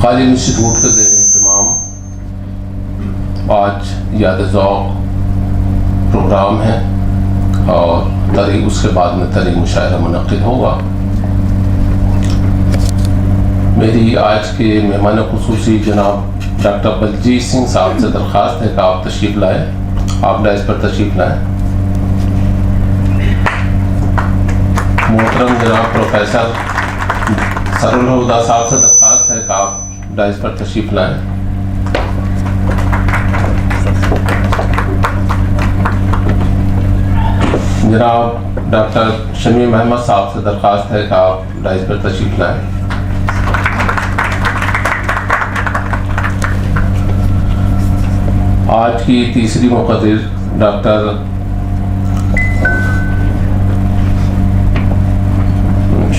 غالب institute کے زیر اہتمام آج یاد ذوق پروگرام ہے اور اس کے بعد میں طریق مشاعرہ منعقد ہوگا۔ میری آج کے مہمان خصوصی جناب ڈاکٹر بلجیت سنگھ صاحب سے درخواست ہے کہ آپ تشریف لائیں، آپ ڈائز پر تشریف لائیں۔ محترم جناب پروفیسر سرولہدا صاحب سے درخواست ہے کہ آپ ڈائز پر تشریف لائیں۔ جناب ڈاکٹر شمیم احمد صاحب سے درخواست ہے کہ آپ ڈائز پر تشریف لائیں۔ آج کی تیسری مقرر ڈاکٹر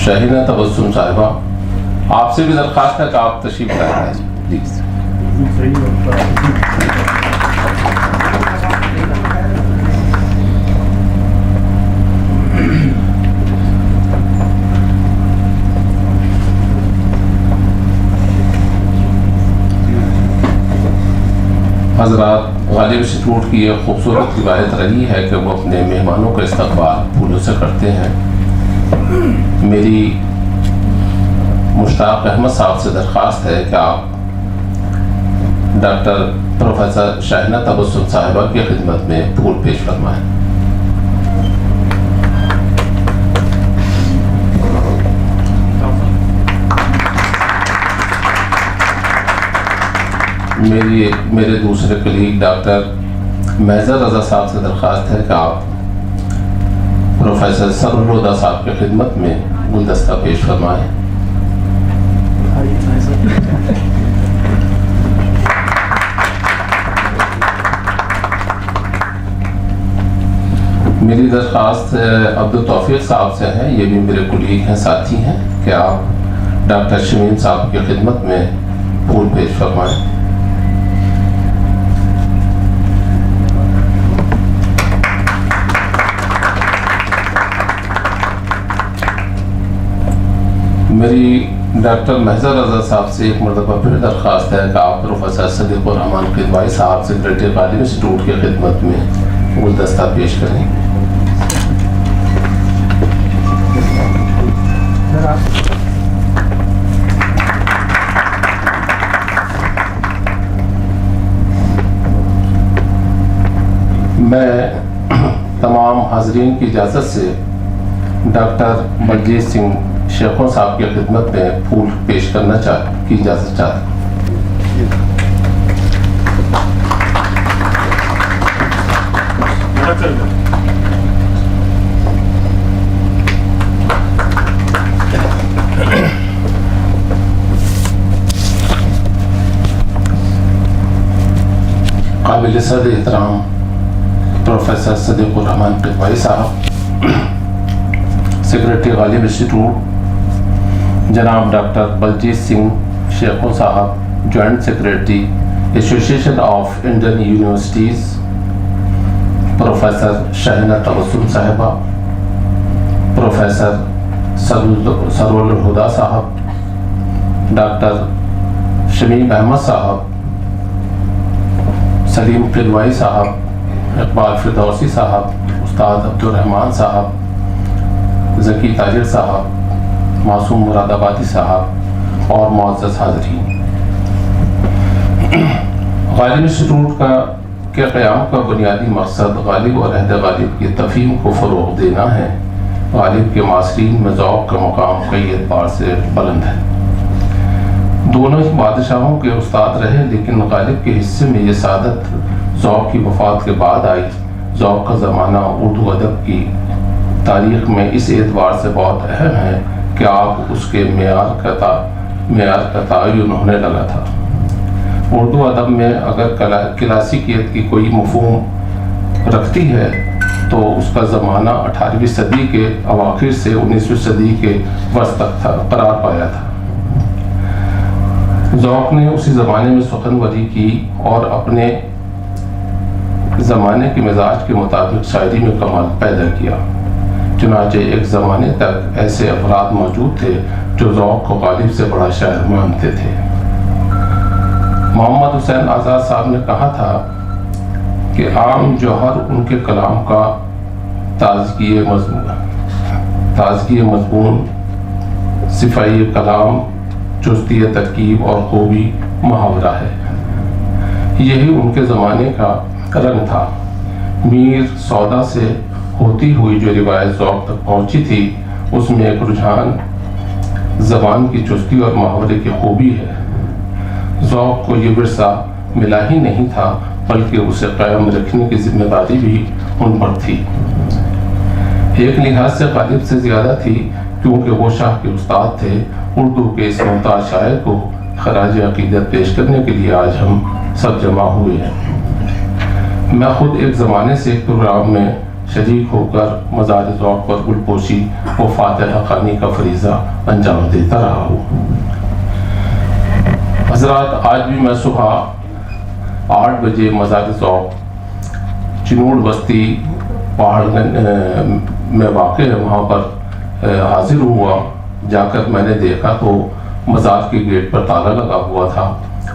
شاہینہ تبسم صاحبہ، آپ سے بھی درخواست ہے کہ آپ تشریف لائیں پلیز۔ حضرات، غالب انسٹیٹیوٹ کی ایک خوبصورت روایت رہی ہے کہ وہ اپنے مہمانوں کا استقبال پھولوں سے کرتے ہیں۔ میری مشتاق احمد صاحب سے درخواست ہے کہ آپ ڈاکٹر پروفیسر شاہینہ تبسم صاحبہ کی خدمت میں پھول پیش فرمائیں۔ میرے دوسرے کلیگ ڈاکٹر محضر رضا صاحب سے درخواست ہے کہ آپ پروفیسر سرولہدا صاحب کی خدمت میں گلدستہ پیش فرمائیں۔ میری درخواست عبدالتوفیق صاحب سے ہے، یہ بھی میرے کلیگ ہیں، ساتھی ہیں، کہ آپ ڈاکٹر شمیم صاحب کی خدمت میں پھول پیش فرمائیں۔ میری ڈاکٹر محضر رضا صاحب سے ایک مرتبہ پھر درخواست ہے کہ آپ پروفیسر صدیق الرحمان قدوائی صاحب سیکریٹری غالب انسٹیٹیوٹ کی خدمت میں گلدستہ پیش کریں۔ میں تمام حاضرین کی اجازت سے ڈاکٹر بلجیت سنگھ شیخوں صاحب کی خدمت میں پھول پیش کرنا کی اجازت چاہتا ہوں۔ قابل صد احترام پروفیسر صدیق الرحمان قدوائی صاحب، سیکریٹری غالب انسٹیٹیوٹ، جناب ڈاکٹر بلجیت سنگھ شیخوں صاحب، joint secretary association of Indian universities, professor Shahina Tabassum صاحبہ، پروفیسر سرولہدا صاحب، ڈاکٹر شمیم احمد صاحب، سلیم قدوائی صاحب، اقبال فردوسی صاحب، استاد عبدالرحمان صاحب، ذکی طاہر صاحب، معصوم مراد آبادی صاحب اور معزز حاضرین، غالب انسٹیٹیوٹ کے قیام کا بنیادی مقصد غالب اور عہد غالب کی تفہیم کو فروغ دینا ہے۔ غالب کے معاصرین میں ذوق کا مقام کئی اعتبار سے بلند ہے۔ دونوں ہی بادشاہوں کے استاد رہے، لیکن غالب کے حصے میں یہ سعادت ذوق کی وفات کے بعد آئی۔ ذوق کا زمانہ اردو ادب کی تاریخ میں اس اعتبار سے بہت اہم ہے کہ آپ اس کے معیار کا تعین ہونے لگا تھا۔ اردو ادب میں اگر کلاسیکیت کی کوئی مفہوم رکھتی ہے تو اس کا زمانہ 18ویں صدی کے اواخر سے 19ویں صدی کے وسط تک قرار پایا تھا۔ ذوق نے اسی زمانے میں سخنوری کی اور اپنے زمانے کے مزاج کے مطابق شاعری میں کمال پیدا کیا۔ چنانچہ ایک زمانے تک ایسے افراد موجود تھے جو ذوق کو غالب سے بڑا شاعر مانتے تھے۔ محمد حسین آزاد صاحب نے کہا تھا کہ عام جوہر ان کے کلام کا تازگی مضمون، صفائی کلام، چستی ترکیب اور خوبی محاورہ ہے۔ یہی ان کے زمانے کا رنگ تھا۔ میر سودا سے ہوتی ہوئی جو روایت ذوق تک پہنچی تھی، اس میں ایک رجحان زبان کی چستی اور محاورے کی خوبی ہے۔ ذوق کو یہ ورثہ ملا ہی نہیں تھا، بلکہ اسے قائم رکھنے کی ذمہ داری بھی ان پر تھی۔ ایک لحاظ سے غالب سے زیادہ تھی، کیونکہ وہ شاہ کے استاد تھے۔ اردو کے اس ممتاز شاعر کو خراج عقیدت پیش کرنے کے لیے آج ہم سب جمع ہوئے ہیں۔ میں خود ایک زمانے سے ایک پروگرام میں شریک ہو کر مزار ذوق پر گل پوشی و فاتحہ خوانی کا فریضہ انجام دیتا رہا ہوں۔ حضرات، آج بھی میں صبح 8 بجے مزار ذوق چنوڑ بستی پہاڑ میں واقع ہے، وہاں پر حاضر ہوا۔ جا کر میں نے دیکھا تو مزار کے گیٹ پر تالا لگا ہوا تھا۔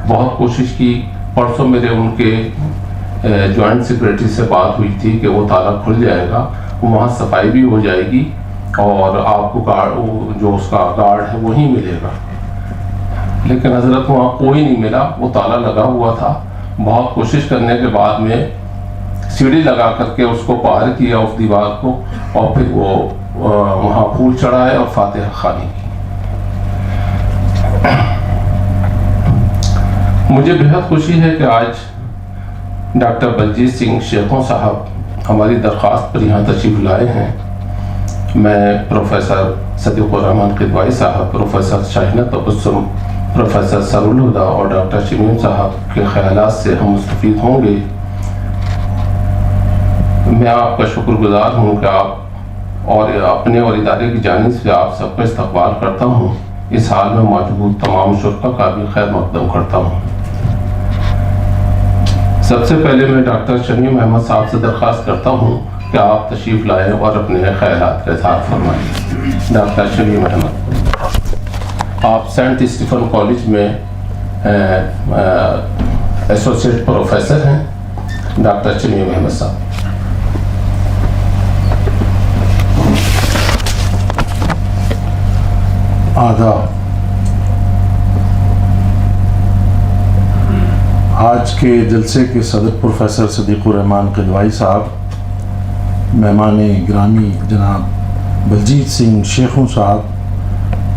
بہت کوشش کی، پرسوں میرے ان کے جوائنٹ سیکریٹری سے بات ہوئی تھی کہ وہ تالا کھل جائے گا، وہاں صفائی بھی ہو جائے گی اور آپ کو جو اس کا گارڈ ہے وہی ملے گا، لیکن حضرت وہاں کوئی نہیں ملا، وہ تالا لگا ہوا تھا۔ بہت کوشش کرنے کے بعد میں سیڑھی لگا کر کے اس کو پار کیا، اس دیوار کو، اور پھر وہ وہاں پھول چڑھائے اور فاتحہ خوانی کی۔ مجھے بہت خوشی ہے کہ آج ڈاکٹر بلجیت سنگھ شیخوں صاحب ہماری درخواست پر یہاں تشریف لائے ہیں۔ میں پروفیسر صدیق الرحمن قدوائی صاحب، پروفیسر شاہینہ تبسم، پروفیسر سرور الہدیٰ اور ڈاکٹر شمیم صاحب کے خیالات سے ہم مستفید ہوں گے۔ میں آپ کا شکر گزار ہوں کہ آپ اور اپنے اور ادارے کی جانب سے آپ سب کا استقبال کرتا ہوں۔ اس حال میں موجود تمام شرکا کا بھی خیر مقدم کرتا ہوں۔ سب سے پہلے میں ڈاکٹر شمیم احمد صاحب سے درخواست کرتا ہوں کہ آپ تشریف لائیں اور اپنے خیالات کا اظہار فرمائیں۔ ڈاکٹر شمیم احمد، آپ سینٹ اسٹیفن کالج میں ایسوسیٹ پروفیسر ہیں۔ ڈاکٹر شمیم احمد صاحب۔ آداب۔ آج کے جلسے کے صدر پروفیسر صدیق الرحمن قدوائی صاحب، مہمان گرامی جناب بلجیت سنگھ شیخوں صاحب،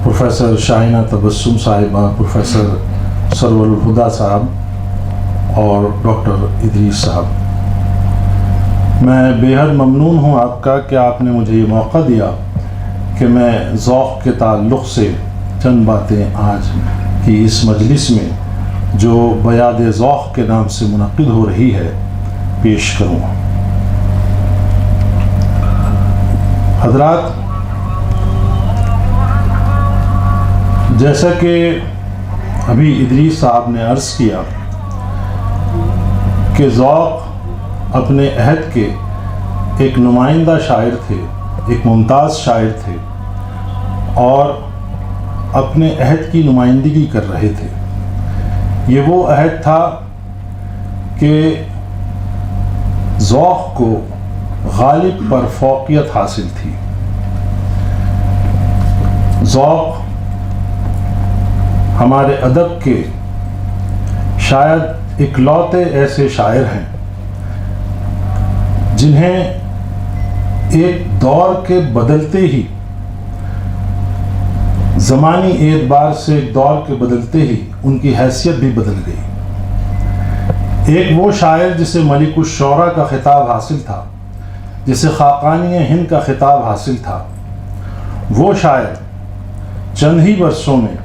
پروفیسر شاہینہ تبسم صاحبہ، پروفیسر سرور الہدیٰ صاحب اور ڈاکٹر ادریس صاحب، میں بے حد ممنون ہوں آپ کا کہ آپ نے مجھے یہ موقع دیا کہ میں ذوق کے تعلق سے چند باتیں آج کی اس مجلس میں جو بیاد ذوق کے نام سے منعقد ہو رہی ہے پیش کروں۔ حضرات، جیسا کہ ابھی ادریس صاحب نے عرض کیا کہ ذوق اپنے عہد کے ایک نمائندہ شاعر تھے، ایک ممتاز شاعر تھے اور اپنے عہد کی نمائندگی کر رہے تھے۔ یہ وہ عہد تھا کہ ذوق کو غالب پر فوقیت حاصل تھی۔ ذوق ہمارے ادب کے شاید اکلوتے ایسے شاعر ہیں جنہیں ایک دور کے بدلتے ہی، زمانی اعتبار سے ایک دور کے بدلتے ہی ان کی حیثیت بھی بدل گئی۔ ایک وہ شاعر جسے ملک الشعراء کا خطاب حاصل تھا، جسے خاقانی ہند کا خطاب حاصل تھا، وہ شاعر چند ہی برسوں میں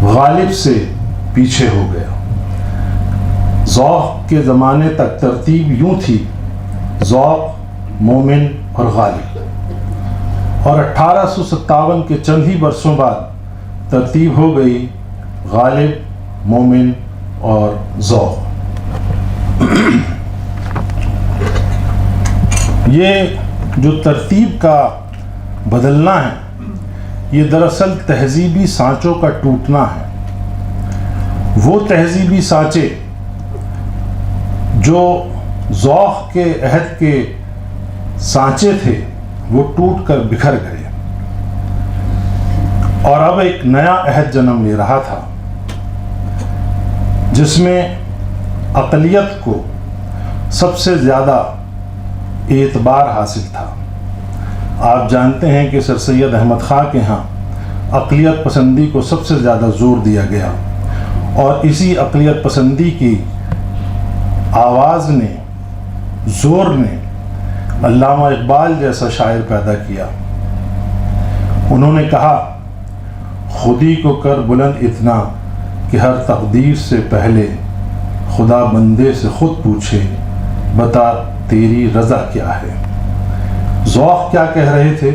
غالب سے پیچھے ہو گیا۔ ذوق کے زمانے تک ترتیب یوں تھی: ذوق، مومن اور غالب، اور 1857 کے چند ہی برسوں بعد ترتیب ہو گئی غالب، مومن اور ذوق۔ یہ جو ترتیب کا بدلنا ہے، یہ دراصل تہذیبی سانچوں کا ٹوٹنا ہے۔ وہ تہذیبی سانچے جو ذوق کے عہد کے سانچے تھے وہ ٹوٹ کر بکھر گئے، اور اب ایک نیا عہد جنم لے رہا تھا جس میں اقلیت کو سب سے زیادہ اعتبار حاصل تھا۔ آپ جانتے ہیں کہ سر سید احمد خاں کے ہاں اقلیت پسندی کو سب سے زیادہ زور دیا گیا، اور اسی اقلیت پسندی کی آواز نے، زور نے علامہ اقبال جیسا شاعر پیدا کیا۔ انہوں نے کہا، خودی کو کر بلند اتنا کہ ہر تقدیر سے پہلے خدا بندے سے خود پوچھے بتا تیری رضا کیا ہے۔ ذوق کیا کہہ رہے تھے؟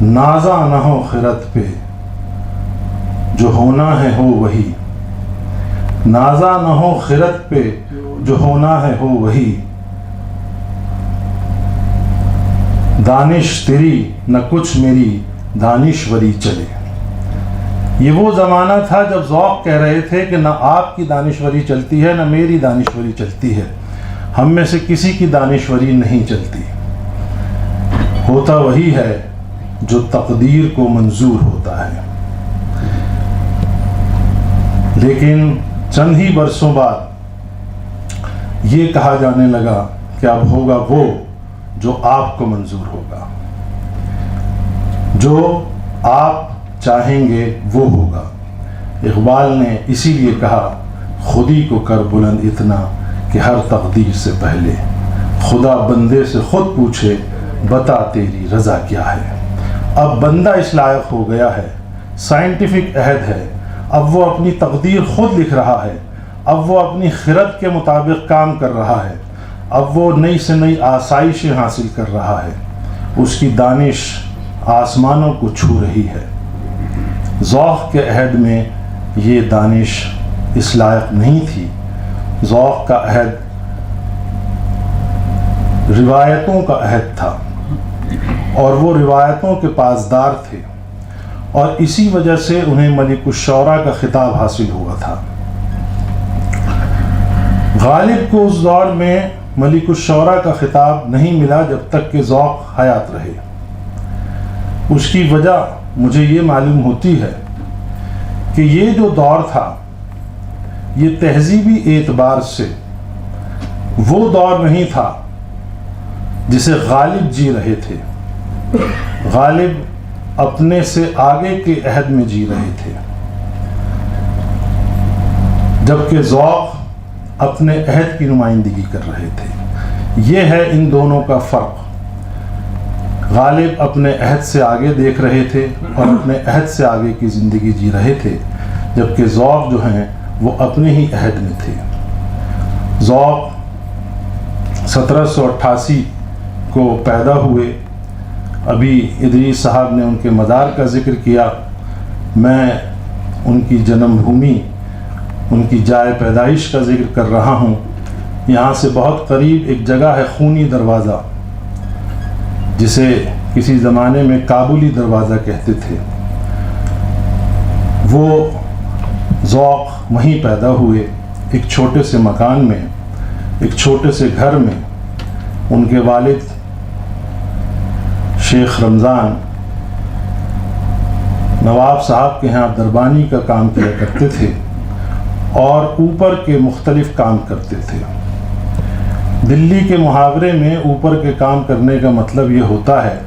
نازا نہ ہو خرد پہ جو ہونا ہے ہو وہی، نازا نہ ہو خرد پہ جو ہونا ہے ہو وہی، دانش تیری نہ کچھ میری دانشوری چلے۔ یہ وہ زمانہ تھا جب ذوق کہہ رہے تھے کہ نہ آپ کی دانشوری چلتی ہے نہ میری دانشوری چلتی ہے، ہم میں سے کسی کی دانشوری نہیں چلتی، ہوتا وہی ہے جو تقدیر کو منظور ہوتا ہے۔ لیکن چند ہی برسوں بعد یہ کہا جانے لگا کہ اب ہوگا وہ جو آپ کو منظور ہوگا، جو آپ چاہیں گے وہ ہوگا۔ اقبال نے اسی لیے کہا، خودی کو کر بلند اتنا کہ ہر تقدیر سے پہلے خدا بندے سے خود پوچھے بتا تیری رضا کیا ہے۔ اب بندہ اس لائق ہو گیا ہے، سائنٹیفک عہد ہے، اب وہ اپنی تقدیر خود لکھ رہا ہے، اب وہ اپنی خرد کے مطابق کام کر رہا ہے، اب وہ نئی سے نئی آسائشیں حاصل کر رہا ہے، اس کی دانش آسمانوں کو چھو رہی ہے۔ ذوق کے عہد میں یہ دانش اس لائق نہیں تھی۔ ذوق کا عہد روایتوں کا عہد تھا، اور وہ روایتوں کے پاسدار تھے، اور اسی وجہ سے انہیں ملک الشعراء کا خطاب حاصل ہوا تھا۔ غالب کو اس دور میں ملک الشعراء کا خطاب نہیں ملا جب تک کہ ذوق حیات رہے۔ اس کی وجہ مجھے یہ معلوم ہوتی ہے کہ یہ جو دور تھا یہ تہذیبی اعتبار سے وہ دور نہیں تھا جسے غالب جی رہے تھے۔ غالب اپنے سے آگے کے عہد میں جی رہے تھے، جبکہ ذوق اپنے عہد کی نمائندگی کر رہے تھے۔ یہ ہے ان دونوں کا فرق۔ غالب اپنے عہد سے آگے دیکھ رہے تھے اور اپنے عہد سے آگے کی زندگی جی رہے تھے، جبکہ ذوق جو ہیں وہ اپنے ہی عہد میں تھے۔ ذوق 1788 کو پیدا ہوئے۔ ابھی ادریس صاحب نے ان کے مزار کا ذکر کیا، میں ان کی جنم بھومی، ان کی جائے پیدائش کا ذکر کر رہا ہوں۔ یہاں سے بہت قریب ایک جگہ ہے خونی دروازہ، جسے کسی زمانے میں کابلی دروازہ کہتے تھے۔ وہ ذوق وہیں پیدا ہوئے، ایک چھوٹے سے مکان میں، ایک چھوٹے سے گھر میں۔ ان کے والد شیخ رمضان نواب صاحب کے ہاں دربانی کا کام کیا کرتے تھے اور اوپر کے مختلف کام کرتے تھے۔ دلی کے محاورے میں اوپر کے کام کرنے کا مطلب یہ ہوتا ہے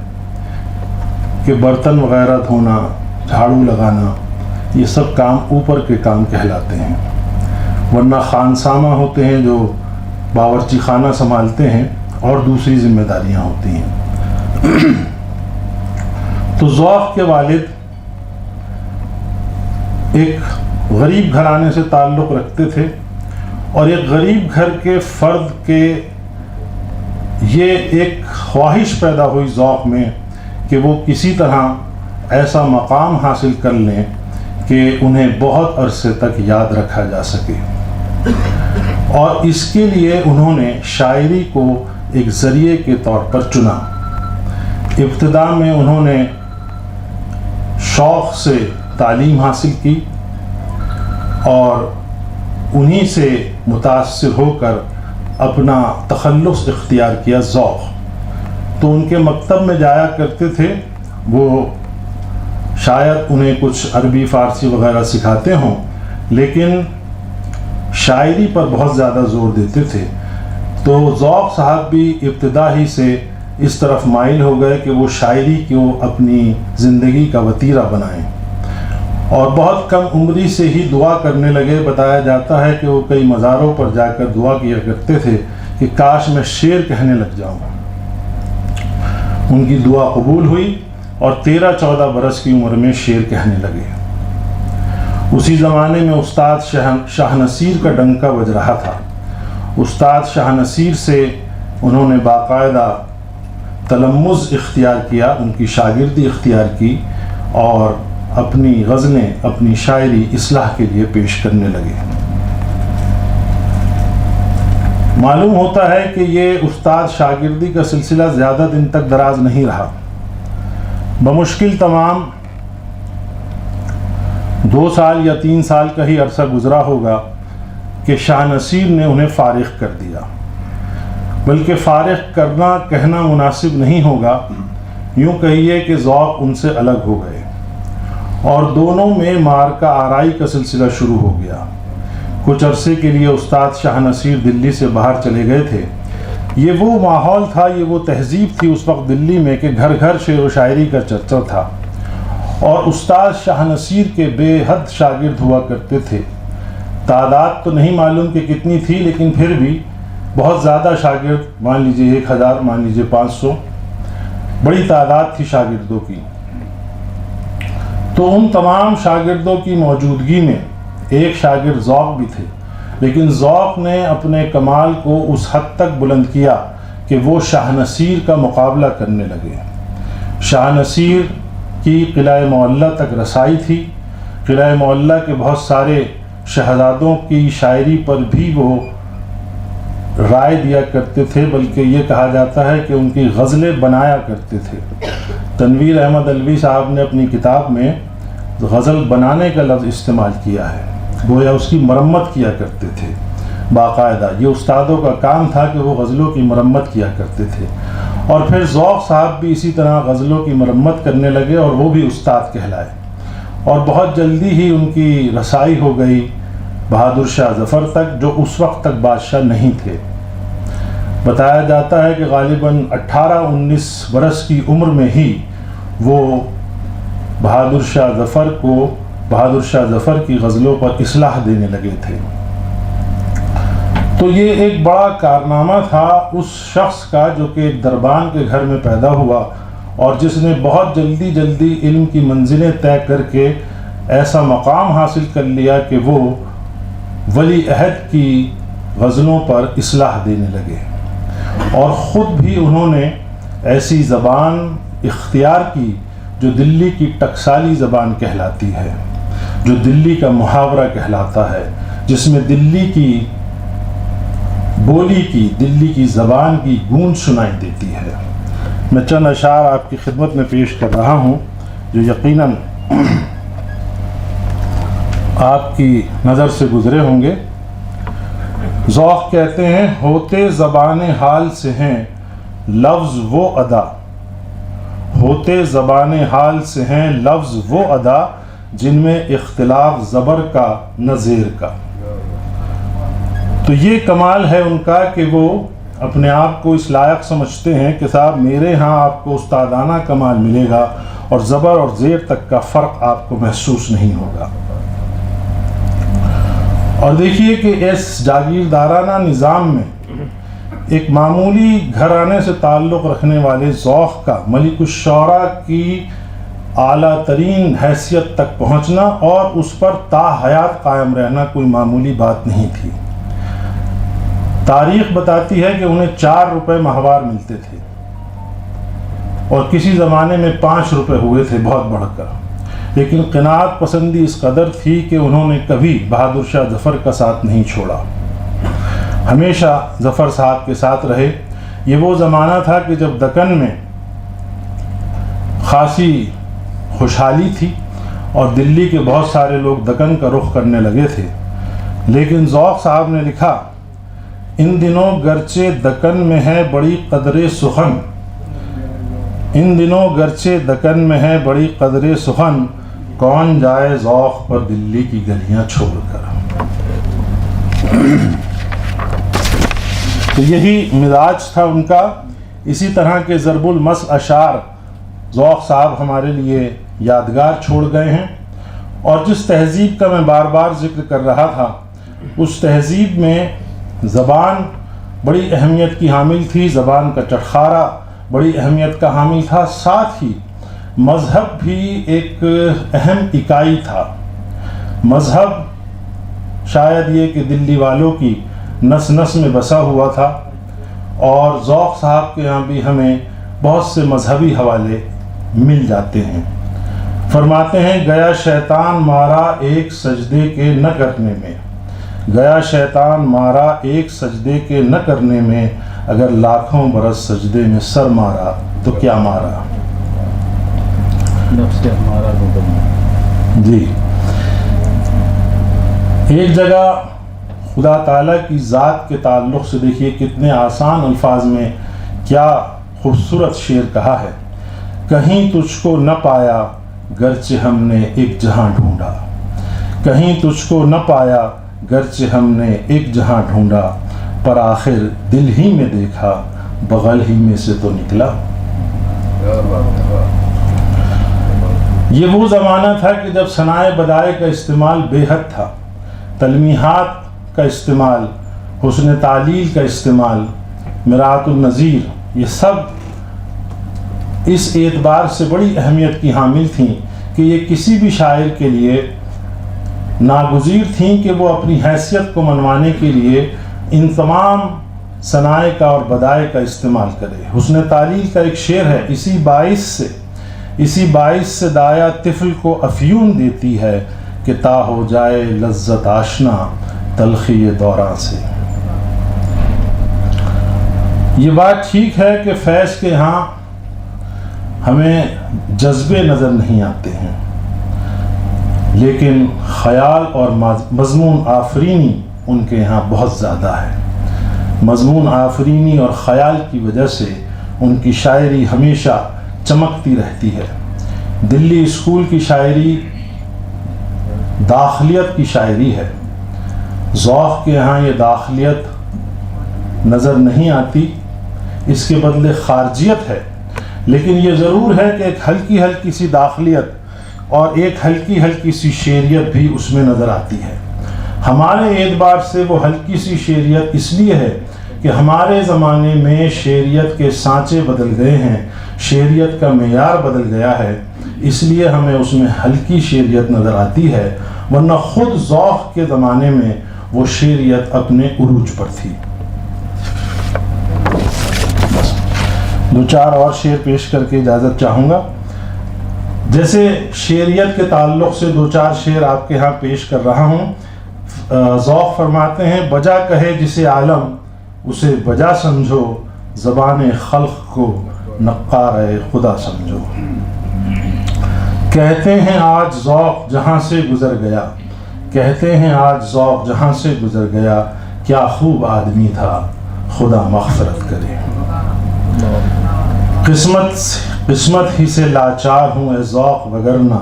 کہ برتن وغیرہ دھونا، جھاڑو لگانا، یہ سب کام اوپر کے کام کہلاتے ہیں۔ ورنہ خانسامہ ہوتے ہیں جو باورچی خانہ سنبھالتے ہیں اور دوسری ذمہ داریاں ہوتی ہیں۔ تو ذوق کے والد ایک غریب گھرانے سے تعلق رکھتے تھے، اور ایک غریب گھر کے فرد کے یہ ایک خواہش پیدا ہوئی ذوق میں کہ وہ کسی طرح ایسا مقام حاصل کر لیں کہ انہیں بہت عرصے تک یاد رکھا جا سکے، اور اس کے لیے انہوں نے شاعری کو ایک ذریعے کے طور پر چنا۔ ابتدا میں انہوں نے شوق سے تعلیم حاصل کی اور انہی سے متاثر ہو کر اپنا تخلص اختیار کیا، ذوق۔ تو ان کے مکتب میں جایا کرتے تھے، وہ شاید انہیں کچھ عربی فارسی وغیرہ سکھاتے ہوں، لیکن شاعری پر بہت زیادہ زور دیتے تھے۔ تو ذوق صاحب بھی ابتدا ہی سے اس طرف مائل ہو گئے کہ وہ شاعری کو اپنی زندگی کا وتیرہ بنائیں، اور بہت کم عمری سے ہی دعا کرنے لگے۔ بتایا جاتا ہے کہ وہ کئی مزاروں پر جا کر دعا کیا کرتے تھے کہ کاش میں شعر کہنے لگ جاؤں۔ ان کی دعا قبول ہوئی اور 13-14 برس کی عمر میں شعر کہنے لگے۔ اسی زمانے میں استاد شاہ نصیر کا ڈنکا بج رہا تھا۔ استاد شاہ نصیر سے انہوں نے باقاعدہ تلمذ اختیار کیا، ان کی شاگردی اختیار کی، اور اپنی غزلیں، اپنی شاعری اصلاح کے لیے پیش کرنے لگے۔ معلوم ہوتا ہے کہ یہ استاد شاگردی کا سلسلہ زیادہ دن تک دراز نہیں رہا۔ بمشکل تمام 2 سال یا 3 سال کا ہی عرصہ گزرا ہوگا کہ شاہ نصیر نے انہیں فارغ کر دیا، بلکہ فارغ کرنا کہنا مناسب نہیں ہوگا، یوں کہیے کہ ذوق ان سے الگ ہو گئے، اور دونوں میں معرکہ آرائی کا سلسلہ شروع ہو گیا۔ کچھ عرصے کے لیے استاد شاہ نصیر دلی سے باہر چلے گئے تھے۔ یہ وہ ماحول تھا، یہ وہ تہذیب تھی اس وقت دلی میں کہ گھر گھر شعر و شاعری کا چرچا تھا، اور استاد شاہ نصیر کے بے حد شاگرد ہوا کرتے تھے۔ تعداد تو نہیں معلوم کہ کتنی تھی، لیکن پھر بھی بہت زیادہ شاگرد، مان لیجئے 1000، مان لیجئے 500، بڑی تعداد تھی شاگردوں کی۔ تو ان تمام شاگردوں کی موجودگی میں ایک شاگرد ذوق بھی تھے، لیکن ذوق نے اپنے کمال کو اس حد تک بلند کیا کہ وہ شاہ نصیر کا مقابلہ کرنے لگے۔ شاہ نصیر کی قلعہ معلیٰ تک رسائی تھی۔ قلعہ معلیٰ کے بہت سارے شہزادوں کی شاعری پر بھی وہ رائے دیا کرتے تھے، بلکہ یہ کہا جاتا ہے کہ ان کی غزلیں بنایا کرتے تھے۔ تنویر احمد علوی صاحب نے اپنی کتاب میں غزل بنانے کا لفظ استعمال کیا ہے، گویا اس کی مرمت کیا کرتے تھے باقاعدہ۔ یہ استادوں کا کام تھا کہ وہ غزلوں کی مرمت کیا کرتے تھے، اور پھر ذوق صاحب بھی اسی طرح غزلوں کی مرمت کرنے لگے، اور وہ بھی استاد کہلائے، اور بہت جلدی ہی ان کی رسائی ہو گئی بہادر شاہ ظفر تک، جو اس وقت تک بادشاہ نہیں تھے۔ بتایا جاتا ہے کہ غالباً 18-19 برس کی عمر میں ہی وہ بہادر شاہ ظفر کی غزلوں پر اصلاح دینے لگے تھے۔ تو یہ ایک بڑا کارنامہ تھا اس شخص کا جو کہ ایک دربان کے گھر میں پیدا ہوا، اور جس نے بہت جلدی علم کی منزلیں طے کر کے ایسا مقام حاصل کر لیا کہ وہ ولی عہد کی غزلوں پر اصلاح دینے لگے، اور خود بھی انہوں نے ایسی زبان اختیار کی جو دلی کی ٹکسالی زبان کہلاتی ہے، جو دلی کا محاورہ کہلاتا ہے، جس میں دلی کی بولی کی، دلی کی زبان کی گونج سنائی دیتی ہے۔ میں چند اشعار آپ کی خدمت میں پیش کر رہا ہوں جو یقیناً آپ کی نظر سے گزرے ہوں گے۔ ذوق کہتے ہیں، ہوتے زبان حال سے ہیں لفظ وہ ادا، ہوتے زبان حال سے ہیں لفظ وہ ادا، جن میں اختلاف زبر کا نہ زیر کا۔ تو یہ کمال ہے ان کا کہ وہ اپنے آپ کو اس لائق سمجھتے ہیں کہ صاحب میرے ہاں آپ کو استادانہ کمال ملے گا، اور زبر اور زیر تک کا فرق آپ کو محسوس نہیں ہوگا۔ اور دیکھیے کہ اس جاگیردارانہ نظام میں ایک معمولی گھرانے سے تعلق رکھنے والے ذوق کا ملک الشعراء کی اعلیٰ ترین حیثیت تک پہنچنا اور اس پر تا حیات قائم رہنا کوئی معمولی بات نہیں تھی۔ تاریخ بتاتی ہے کہ انہیں 4 روپے ماہوار ملتے تھے، اور کسی زمانے میں 5 روپے ہوئے تھے بہت بڑھ کر، لیکن قناعت پسندی اس قدر تھی کہ انہوں نے کبھی بہادر شاہ ظفر کا ساتھ نہیں چھوڑا، ہمیشہ ظفر صاحب کے ساتھ رہے۔ یہ وہ زمانہ تھا کہ جب دکن میں خاصی خوشحالی تھی، اور دلی کے بہت سارے لوگ دکن کا رخ کرنے لگے تھے، لیکن ذوق صاحب نے لکھا، ان دنوں گرچہ دکن میں ہے بڑی قدر سخن، ان دنوں گرچہ دکن میں ہے بڑی قدر سخن، کون جائے ذوق پر دلی کی گلیاں چھوڑ کر۔ تو یہی مزاج تھا ان کا۔ اسی طرح کے ضرب المث اشعار ذوق صاحب ہمارے لیے یادگار چھوڑ گئے ہیں، اور جس تہذیب کا میں بار بار ذکر کر رہا تھا، اس تہذیب میں زبان بڑی اہمیت کی حامل تھی، زبان کا چٹخارہ بڑی اہمیت کا حامل تھا، ساتھ ہی مذہب بھی ایک اہم اکائی تھا۔ مذہب شاید یہ کہ دلی والوں کی نس نس میں بسا ہوا تھا، اور ذوق صاحب کے یہاں بھی ہمیں بہت سے مذہبی حوالے مل جاتے ہیں۔ فرماتے ہیں، گیا شیطان مارا ایک سجدے کے نہ کرنے میں، گیا شیطان مارا ایک سجدے کے نہ کرنے میں، اگر لاکھوں برس سجدے میں سر مارا تو کیا مارا۔ نفس ہمارا جی، ایک جگہ خدا تعالیٰ کی ذات کے تعلق سے دیکھیے کتنے آسان الفاظ میں کیا خوبصورت شعر کہا ہے، کہیں تجھ کو نہ پایا گرچہ ہم نے ایک جہاں ڈھونڈا، کہیں تجھ کو نہ پایا گرچہ ہم نے ایک جہاں ڈھونڈا، پر آخر دل ہی میں دیکھا بغل ہی میں سے تو نکلا۔ یہ وہ زمانہ تھا کہ جب صنائع بدائع کا استعمال بے حد تھا، تلمیحات کا استعمال، حسن تعلیل کا استعمال، مرآت النظیر، یہ سب اس اعتبار سے بڑی اہمیت کی حامل تھیں کہ یہ کسی بھی شاعر کے لیے ناگزیر تھیں کہ وہ اپنی حیثیت کو منوانے کے لیے ان تمام صنائع کا اور بدائع کا استعمال کرے۔ حسن تعلیل کا ایک شعر ہے، اسی باعث سے دایا طفل کو افیون دیتی ہے کہ تا ہو جائے لذت آشنا تلخی دوران سے۔ یہ بات ٹھیک ہے کہ فیض کے ہاں ہمیں جذبے نظر نہیں آتے ہیں، لیکن خیال اور مضمون آفرینی ان کے یہاں بہت زیادہ ہے۔ مضمون آفرینی اور خیال کی وجہ سے ان کی شاعری ہمیشہ چمکتی رہتی ہے۔ دلی اسکول کی شاعری داخلیت کی شاعری ہے، ذوق کے یہاں یہ داخلیت نظر نہیں آتی، اس کے بدلے خارجیت ہے، لیکن یہ ضرور ہے کہ ایک ہلکی ہلکی سی داخلیت اور ایک ہلکی ہلکی سی شعریت بھی اس میں نظر آتی ہے۔ ہمارے اعتبار سے وہ ہلکی سی شعریت اس لیے ہے کہ ہمارے زمانے میں شعریت کے سانچے بدل گئے ہیں، شعریت کا معیار بدل گیا ہے، اس لیے ہمیں اس میں ہلکی شعریت نظر آتی ہے، ورنہ خود ذوق کے زمانے میں وہ شعریت اپنے عروج پر تھی۔ دو چار اور شعر پیش کر کے اجازت چاہوں گا۔ جیسے شعریت کے تعلق سے دو چار شعر آپ کے ہاں پیش کر رہا ہوں۔ ذوق فرماتے ہیں، بجا کہے جسے عالم اسے بجا سمجھو، زبان خلق کو نقار خدا سمجھو۔ کہتے ہیں آج ذوق جہاں سے گزر گیا، کہتے ہیں آج ذوق جہاں سے گزر گیا، کیا خوب آدمی تھا خدا مغفرت کرے۔ قسمت ہی سے لاچار ہوں اے ذوق، وگرنہ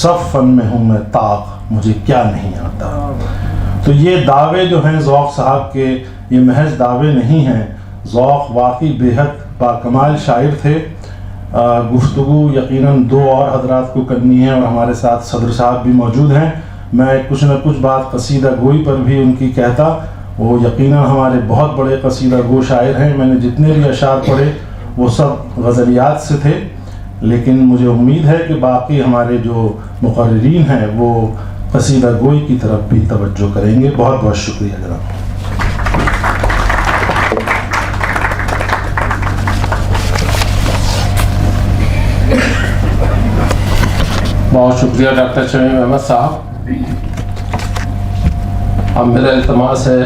سب فن میں ہوں میں طاق، مجھے کیا نہیں آتا۔ تو یہ دعوے جو ہیں ذوق صاحب کے، یہ محض دعوے نہیں ہیں۔ ذوق واقعی بے حد باکمال شاعر تھے۔ گفتگو یقیناً دو اور حضرات کو کرنی ہے، اور ہمارے ساتھ صدر صاحب بھی موجود ہیں۔ میں کچھ نہ کچھ بات قصیدہ گوئی پر بھی ان کی کہتا، وہ یقیناً ہمارے بہت بڑے قصیدہ گو شاعر ہیں۔ میں نے جتنے بھی اشعار پڑھے وہ سب غزلیات سے تھے، لیکن مجھے امید ہے کہ باقی ہمارے جو مقررین ہیں وہ قصیدہ گوئی کی طرف بھی توجہ کریں گے۔ بہت بہت شکریہ جناب۔ بہت شکریہ ڈاکٹر شمیم احمد صاحب۔ اب میرا التماس ہے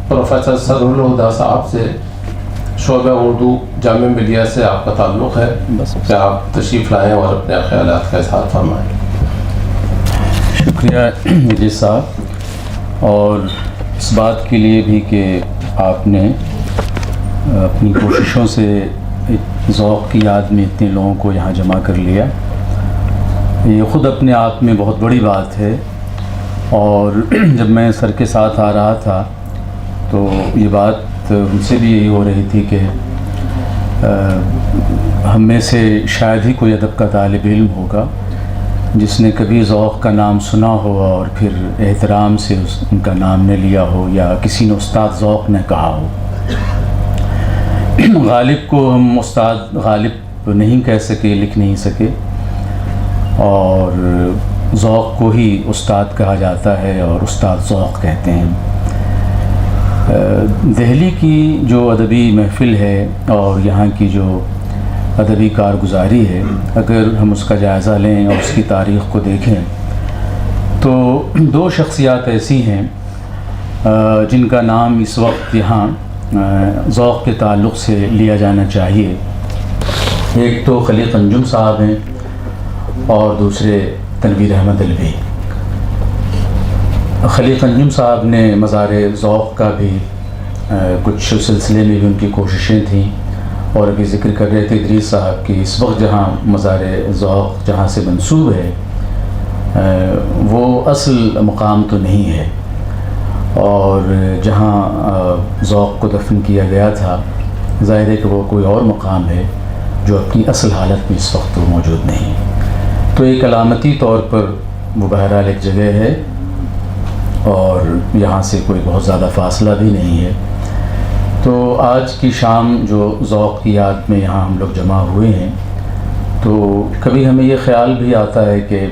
پروفیسر سرور الہدا صاحب سے، شعبہ اردو جامعہ ملیہ سے آپ کا تعلق ہے، کہ آپ تشریف لائیں اور اپنے خیالات کا اظہار فرمائیں۔ شکریہ ادریس صاحب، اور اس بات کے لیے بھی کہ آپ نے اپنی کوششوں سے ذوق کی یاد میں اتنے لوگوں کو یہاں جمع کر لیا۔ یہ خود اپنے آپ میں بہت بڑی بات ہے، اور جب میں سر کے ساتھ آ رہا تھا تو یہ بات ان سے بھی یہی ہو رہی تھی کہ ہم میں سے شاید ہی کوئی ادب کا طالب علم ہوگا جس نے کبھی ذوق کا نام سنا ہو اور پھر احترام سے ان کا نام نہ لیا ہو، یا کسی نے استاد ذوق نہ کہا ہو۔ غالب کو ہم استاد غالب نہیں کہہ سکے، لکھ نہیں سکے، اور ذوق کو ہی استاد کہا جاتا ہے اور استاد ذوق کہتے ہیں۔ دہلی کی جو ادبی محفل ہے اور یہاں کی جو ادبی کارگزاری ہے، اگر ہم اس کا جائزہ لیں اور اس کی تاریخ کو دیکھیں تو دو شخصیات ایسی ہیں جن کا نام اس وقت یہاں ذوق کے تعلق سے لیا جانا چاہیے۔ ایک تو خلیق انجم صاحب ہیں اور دوسرے تنویر احمد الوی۔ خلیق انجم صاحب نے مزار ذوق کا بھی کچھ سلسلے میں بھی ان کی کوششیں تھیں، اور ابھی ذکر کر رہے تھے ادریس صاحب کہ اس وقت جہاں مزار ذوق جہاں سے منسوب ہے وہ اصل مقام تو نہیں ہے، اور جہاں ذوق کو دفن کیا گیا تھا ظاہر ہے کہ وہ کوئی اور مقام ہے جو اپنی اصل حالت میں اس وقت موجود نہیں۔ تو ایک علامتی طور پر وہ بہرحال ایک جگہ ہے، اور یہاں سے کوئی بہت زیادہ فاصلہ بھی نہیں ہے۔ تو آج کی شام جو ذوق کی یاد میں یہاں ہم لوگ جمع ہوئے ہیں، تو کبھی ہمیں یہ خیال بھی آتا ہے کہ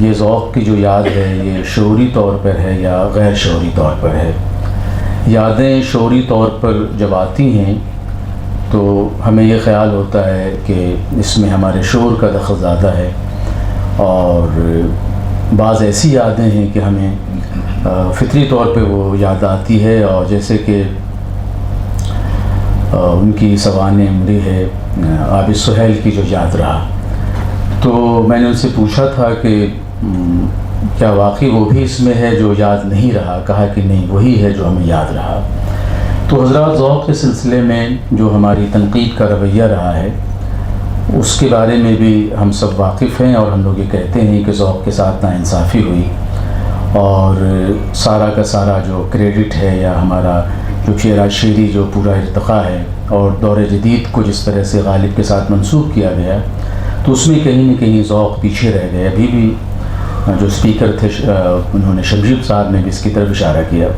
یہ ذوق کی جو یاد ہے یہ شعوری طور پر ہے یا غیر شعوری طور پر ہے۔ یادیں شعوری طور پر جب آتی ہیں تو ہمیں یہ خیال ہوتا ہے کہ اس میں ہمارے شعور کا دخل زیادہ ہے، اور بعض ایسی یادیں ہیں کہ ہمیں فطری طور پہ وہ یاد آتی ہے، اور جیسے کہ ان کی سوانح عمری ہے عابد سہیل کی جو یاد رہا۔ تو میں نے ان سے پوچھا تھا کہ کیا واقعی وہ بھی اس میں ہے جو یاد نہیں رہا؟ کہا کہ نہیں، وہی ہے جو ہمیں یاد رہا۔ تو حضرات، ذوق کے سلسلے میں جو ہماری تنقید کا رویہ رہا ہے اس کے بارے میں بھی ہم سب واقف ہیں، اور ہم لوگ یہ کہتے ہیں کہ ذوق کے ساتھ ناانصافی ہوئی، اور سارا کا سارا جو کریڈٹ ہے یا ہمارا جو شعر شعری جو پورا ارتقاء ہے اور دور جدید کو جس طرح سے غالب کے ساتھ منسوب کیا گیا، تو اس میں کہیں نہ کہیں ذوق پیچھے رہ گئے۔ ابھی بھی جو اسپیکر تھے انہوں نے شمشیر صاحب نے بھی اس کی طرف اشارہ کیا۔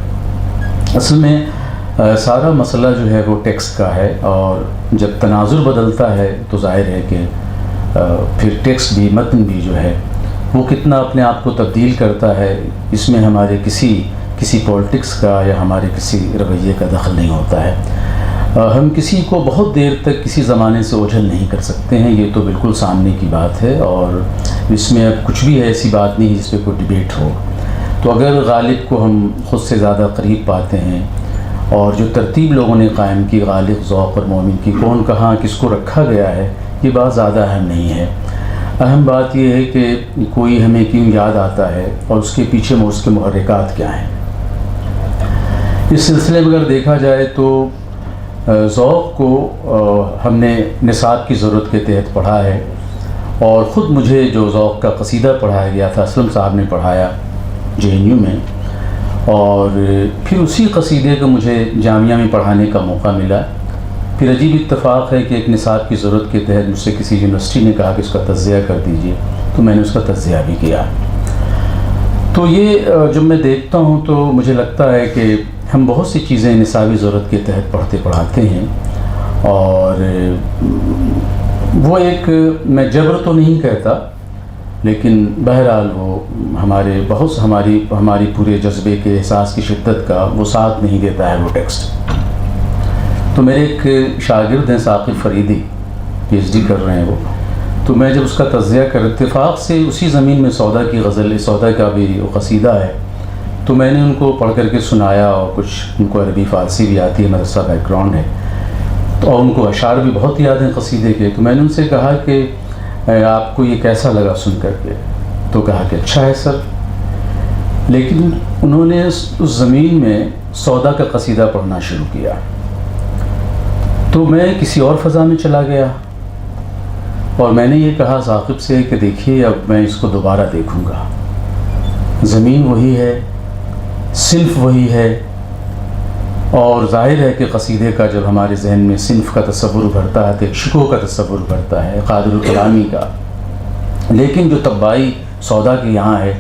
اصل میں سارا مسئلہ جو ہے وہ ٹیکسٹ کا ہے، اور جب تناظر بدلتا ہے تو ظاہر ہے کہ پھر ٹیکسٹ بھی، متن بھی جو ہے وہ کتنا اپنے آپ کو تبدیل کرتا ہے، اس میں ہمارے کسی پولیٹکس کا یا ہمارے کسی رویے کا دخل نہیں ہوتا ہے۔ ہم کسی کو بہت دیر تک کسی زمانے سے اوجھل نہیں کر سکتے ہیں، یہ تو بالکل سامنے کی بات ہے، اور اس میں اب کچھ بھی ایسی بات نہیں جس پہ کوئی ڈیبیٹ ہو۔ تو اگر غالب کو ہم خود سے زیادہ قریب پاتے ہیں، اور جو ترتیب لوگوں نے قائم کی غالب، ذوق اور مومن کی، کون کہاں کس کو رکھا گیا ہے، یہ بات زیادہ اہم نہیں ہے۔ اہم بات یہ ہے کہ کوئی ہمیں کیوں یاد آتا ہے اور اس کے پیچھے اس کے محرکات کیا ہیں۔ اس سلسلے میں اگر دیکھا جائے تو ذوق کو ہم نے نصاب کی ضرورت کے تحت پڑھا ہے، اور خود مجھے جو ذوق کا قصیدہ پڑھایا گیا تھا اسلم صاحب نے پڑھایا JNU میں، اور پھر اسی قصیدے کو مجھے جامعہ میں پڑھانے کا موقع ملا۔ پھر عجیب اتفاق ہے کہ ایک نصاب کی ضرورت کے تحت مجھ سے کسی یونیورسٹی نے کہا کہ اس کا تجزیہ کر دیجئے، تو میں نے اس کا تجزیہ بھی کیا۔ تو یہ جب میں دیکھتا ہوں تو مجھے لگتا ہے کہ ہم بہت سی چیزیں نصابی ضرورت کے تحت پڑھتے پڑھاتے ہیں، اور وہ ایک، میں جبر تو نہیں کہتا، لیکن بہرحال وہ ہماری پورے جذبے کے احساس کی شدت کا وہ ساتھ نہیں دیتا ہے وہ ٹیکسٹ۔ تو میرے ایک شاگرد ہیں ثاقب فریدی، PhD کر رہے ہیں وہ، تو میں جب اس کا تجزیہ کر اتفاق سے اسی زمین میں سودا کی غزل، سودا کا بھی وہ قصیدہ ہے، تو میں نے ان کو پڑھ کر کے سنایا، اور کچھ ان کو عربی فارسی بھی آتی ہے، مدرسہ بیک گراؤنڈ ہے، تو اور ان کو اشعار بھی بہت یاد ہیں قصیدے کے۔ تو میں نے ان سے کہا کہ آپ کو یہ کیسا لگا سن کر کے؟ تو کہا کہ اچھا ہے سر، لیکن انہوں نے اس زمین میں سودا کا قصیدہ پڑھنا شروع کیا تو میں کسی اور فضا میں چلا گیا، اور میں نے یہ کہا ثاقب سے کہ دیکھیے اب میں اس کو دوبارہ دیکھوں گا، زمین وہی ہے، صنف وہی ہے، اور ظاہر ہے کہ قصیدے کا جب ہمارے ذہن میں صنف کا تصور ابھرتا ہے تو ایک شکوہ کا تصور ابھرتا ہے، قادر الکلامی کا، لیکن جو طبائی سودا کے یہاں ہے،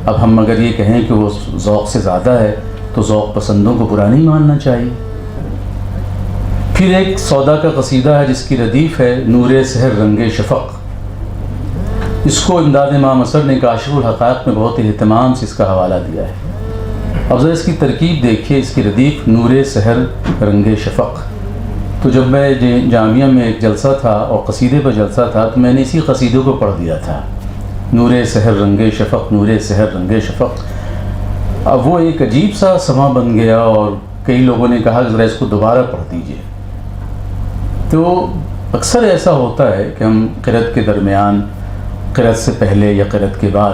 اب ہم اگر یہ کہیں کہ وہ ذوق سے زیادہ ہے تو ذوق پسندوں کو برا نہیں ماننا چاہیے۔ پھر ایک سودا کا قصیدہ ہے جس کی ردیف ہے نور سحر رنگ شفق، اس کو امداد امام اثر نے کاشف الحقائق میں بہت اہتمام سے اس کا حوالہ دیا ہے۔ اب ذرا اس کی ترکیب دیکھیے، اس کی ردیف نور سحر رنگ شفق۔ تو جب میں جامعہ میں ایک جلسہ تھا اور قصیدے پر جلسہ تھا تو میں نے اسی قصیدے کو پڑھ دیا تھا، نور سحر رنگ شفق، نور سحر رنگ شفق۔ اب وہ ایک عجیب سا سما بن گیا اور کئی لوگوں نے کہا کہ ذرا اس کو دوبارہ پڑھ دیجئے۔ تو اکثر ایسا ہوتا ہے کہ ہم قرأت کے درمیان، قرأت سے پہلے یا قرأت کے بعد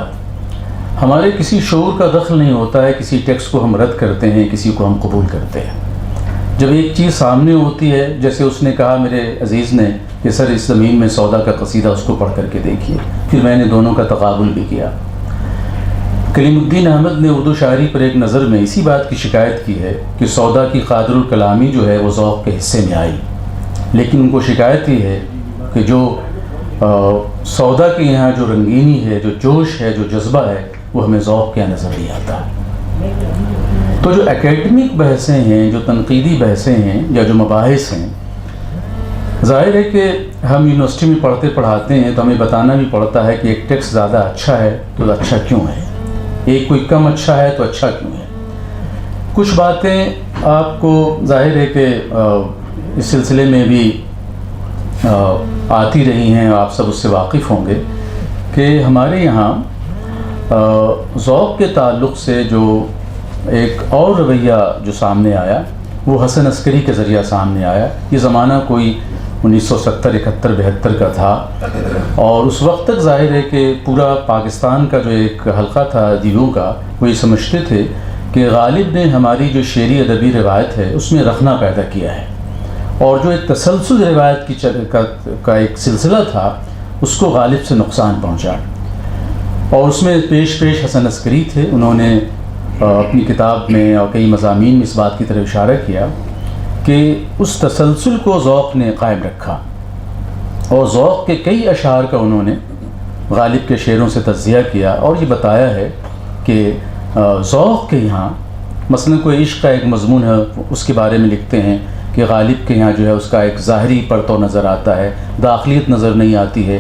ہمارے کسی شعور کا دخل نہیں ہوتا ہے، کسی ٹیکسٹ کو ہم رد کرتے ہیں، کسی کو ہم قبول کرتے ہیں۔ جب ایک چیز سامنے ہوتی ہے، جیسے اس نے کہا میرے عزیز نے کہ سر اس زمین میں سودا کا قصیدہ، اس کو پڑھ کر کے دیکھیے، پھر میں نے دونوں کا تقابل بھی کیا۔ کلیم الدین احمد نے اردو شاعری پر ایک نظر میں اسی بات کی شکایت کی ہے کہ سودا کی قادر الکلامی جو ہے وہ ذوق کے حصے میں آئی، لیکن ان کو شکایت یہ ہے کہ جو سودا کے یہاں جو رنگینی ہے، جو جوش ہے، جو جذبہ ہے، وہ ہمیں ذوق کے نظر نہیں آتا۔ تو جو اکیڈمک بحثیں ہیں، جو تنقیدی بحثیں ہیں یا جو مباحث ہیں، ظاہر ہے کہ ہم یونیورسٹی میں پڑھتے پڑھاتے ہیں تو ہمیں بتانا بھی پڑتا ہے کہ ایک ٹیکسٹ زیادہ اچھا ہے تو اچھا کیوں ہے، ایک کوئی کم اچھا ہے تو اچھا کیوں ہے۔ کچھ باتیں آپ کو ظاہر ہے کہ اس سلسلے میں بھی آتی رہی ہیں، آپ سب اس سے واقف ہوں گے کہ ہمارے یہاں ذوق کے تعلق سے جو ایک اور رویہ جو سامنے آیا وہ حسن عسکری کے ذریعہ سامنے آیا۔ یہ زمانہ کوئی 1970 71 72 کا تھا، اور اس وقت تک ظاہر ہے کہ پورا پاکستان کا جو ایک حلقہ تھا ادیبوں کا، وہ یہ سمجھتے تھے کہ غالب نے ہماری جو شعری ادبی روایت ہے اس میں رخنہ پیدا کیا ہے، اور جو ایک تسلسل روایت کا ایک سلسلہ تھا اس کو غالب سے نقصان پہنچا۔ اور اس میں پیش حسن عسکری تھے، انہوں نے اپنی کتاب میں اور کئی مضامین میں اس بات کی طرف اشارہ کیا کہ اس تسلسل کو ذوق نے قائم رکھا، اور ذوق کے کئی اشعار کا انہوں نے غالب کے شعروں سے تجزیہ کیا، اور یہ بتایا ہے کہ ذوق کے یہاں مثلا کوئی عشق کا ایک مضمون ہے، اس کے بارے میں لکھتے ہیں کہ غالب کے یہاں جو ہے اس کا ایک ظاہری پرتو نظر آتا ہے، داخلیت نظر نہیں آتی ہے،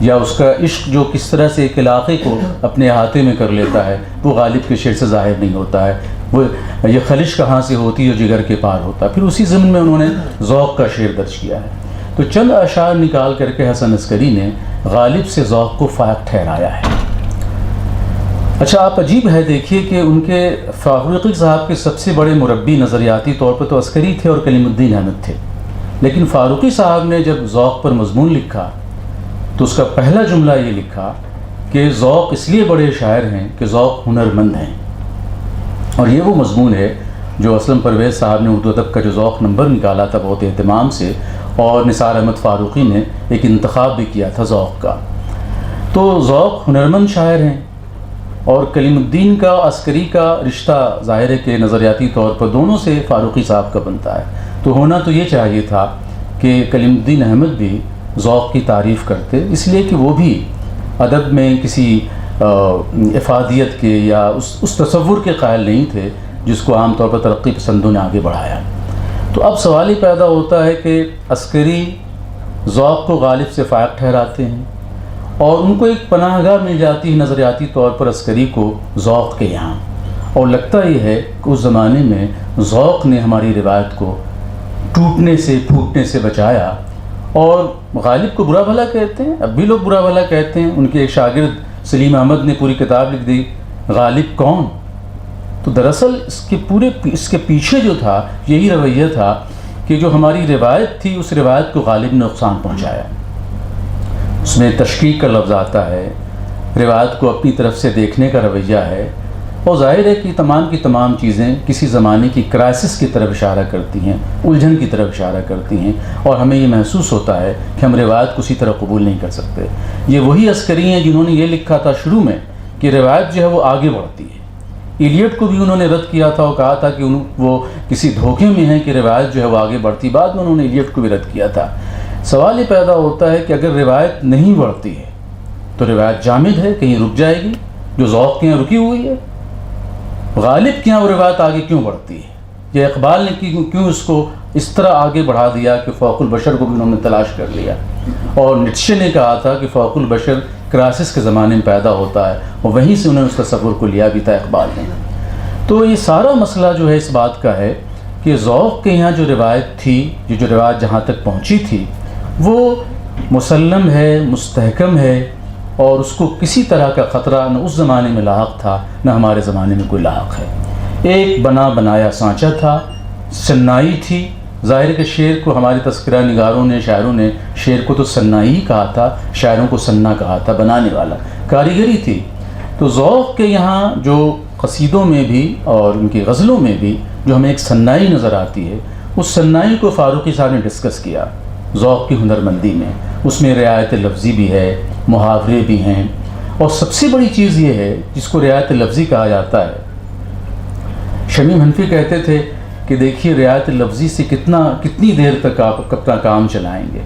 یا اس کا عشق جو کس طرح سے ایک علاقے کو اپنے احاطے میں کر لیتا ہے وہ غالب کے شعر سے ظاہر نہیں ہوتا ہے، وہ یہ خلش کہاں سے ہوتی ہے جگر کے پار ہوتا ہے۔ پھر اسی ضمن میں انہوں نے ذوق کا شعر درج کیا ہے۔ تو چند اشعار نکال کر کے حسن عسکری نے غالب سے ذوق کو فائق ٹھہرایا ہے۔ اچھا، آپ عجیب ہے دیکھیے کہ ان کے فاروقی صاحب کے سب سے بڑے مربی نظریاتی طور پر تو عسکری تھے اور کلیم الدین احمد تھے، لیکن فاروقی صاحب نے جب ذوق پر مضمون لکھا تو اس کا پہلا جملہ یہ لکھا کہ ذوق اس لیے بڑے شاعر ہیں کہ ذوق ہنرمند ہیں، اور یہ وہ مضمون ہے جو اسلم پرویز صاحب نے اردو ادب کا جو ذوق نمبر نکالا تھا بہت اہتمام سے، اور نثار احمد فاروقی نے ایک انتخاب بھی کیا تھا ذوق کا۔ تو ذوق ہنرمند شاعر ہیں، اور کلیم الدین کا عسکری کا رشتہ ظاہر ہے کہ نظریاتی طور پر دونوں سے فاروقی صاحب کا بنتا ہے، تو ہونا تو یہ چاہیے تھا کہ کلیم الدین احمد بھی ذوق کی تعریف کرتے، اس لیے کہ وہ بھی ادب میں کسی افادیت کے یا اس تصور کے قائل نہیں تھے جس کو عام طور پر ترقی پسندوں نے آگے بڑھایا۔ تو اب سوال یہ پیدا ہوتا ہے کہ عسکری ذوق کو غالب سے فائق ٹھہراتے ہیں، اور ان کو ایک پناہ گاہ مل جاتی ہے نظریاتی طور پر عسکری کو ذوق کے یہاں، اور لگتا یہ ہے کہ اس زمانے میں ذوق نے ہماری روایت کو ٹوٹنے سے پھوٹنے سے بچایا، اور غالب کو برا بھلا کہتے ہیں، اب بھی لوگ برا بھلا کہتے ہیں۔ ان کے ایک شاگرد سلیم احمد نے پوری کتاب لکھ دی غالب کون، تو دراصل اس کے پیچھے جو تھا یہی رویہ تھا کہ جو ہماری روایت تھی اس روایت کو غالب نے نقصان پہنچایا۔ اس میں تشکیک کا لفظ آتا ہے، روایت کو اپنی طرف سے دیکھنے کا رویہ ہے، اور ظاہر ہے کہ تمام کی تمام چیزیں کسی زمانے کی کرائسس کی طرف اشارہ کرتی ہیں، الجھن کی طرف اشارہ کرتی ہیں، اور ہمیں یہ محسوس ہوتا ہے کہ ہم روایت کو اسی طرح قبول نہیں کر سکتے۔ یہ وہی عسکری ہیں جنہوں نے یہ لکھا تھا شروع میں کہ روایت جو ہے وہ آگے بڑھتی ہے۔ ایلیٹ کو بھی انہوں نے رد کیا تھا اور کہا تھا کہ وہ کسی دھوکے میں ہیں کہ روایت جو ہے وہ آگے بڑھتی، بعد میں انہوں نے ایلیٹ کو بھی رد کیا تھا۔ سوال یہ پیدا ہوتا ہے کہ اگر روایت نہیں بڑھتی ہے تو روایت جامد ہے، کہیں رک جائے گی، جو ذوق کے یہاں رکی ہوئی ہے۔ غالب کے یہاں وہ روایت آگے کیوں بڑھتی ہے؟ یہ اقبال نے کیوں اس کو اس طرح آگے بڑھا دیا کہ فوق البشر کو بھی انہوں نے تلاش کر لیا، اور نیٹشے نے کہا تھا کہ فوق البشر کرائسس کے زمانے میں پیدا ہوتا ہے، اور وہیں سے انہوں نے اس تصور کو لیا بھی تھا اقبال نے۔ تو یہ سارا مسئلہ جو ہے اس بات کا ہے کہ ذوق کے یہاں جو روایت تھی، جو روایت جہاں تک پہنچی تھی، وہ مسلم ہے، مستحکم ہے، اور اس کو کسی طرح کا خطرہ نہ اس زمانے میں لاحق تھا نہ ہمارے زمانے میں کوئی لاحق ہے۔ ایک بنا بنایا سانچہ تھا، سنائی تھی۔ ظاہر کے شعر کو ہمارے تذکرہ نگاروں نے، شاعروں نے شعر کو تو سنائی کہا تھا، شاعروں کو سننا کہا تھا، بنانے والا، کاریگری تھی۔ تو ذوق کے یہاں جو قصیدوں میں بھی اور ان کی غزلوں میں بھی جو ہمیں ایک سنائی نظر آتی ہے، اس سنائی کو فاروقی صاحب نے ڈسکس کیا ذوق کی ہنرمندی میں۔ اس میں رعایت لفظی بھی ہے، محاورے بھی ہیں، اور سب سے بڑی چیز یہ ہے جس کو رعایت لفظی کہا جاتا ہے۔ شمیم حنفی کہتے تھے کہ دیکھیے رعایت لفظی سے کتنی دیر تک آپ اپنا کام چلائیں گے۔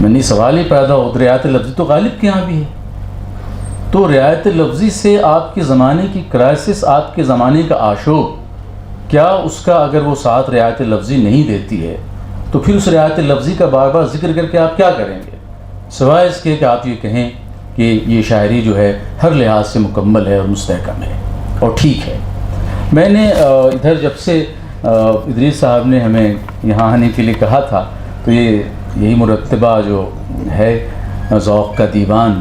منی سوال ہی پیدا ہو، رعایت لفظی تو غالب کے یہاں بھی ہے، تو رعایت لفظی سے آپ کے زمانے کی کرائسس، آپ کے زمانے کا آشوب، کیا اس کا اگر وہ ساتھ رعایت لفظی نہیں دیتی ہے تو پھر اس رعایت لفظی کا بار بار ذکر کر کے آپ کیا کریں گے، سوائے اس کے کہ آپ یہ کہیں کہ یہ شاعری جو ہے ہر لحاظ سے مکمل ہے اور مستحکم ہے اور ٹھیک ہے۔ میں نے ادھر جب سے ادریس صاحب نے ہمیں یہاں آنے کے لیے کہا تھا تو یہی مرتبہ جو ہے ذوق کا دیوان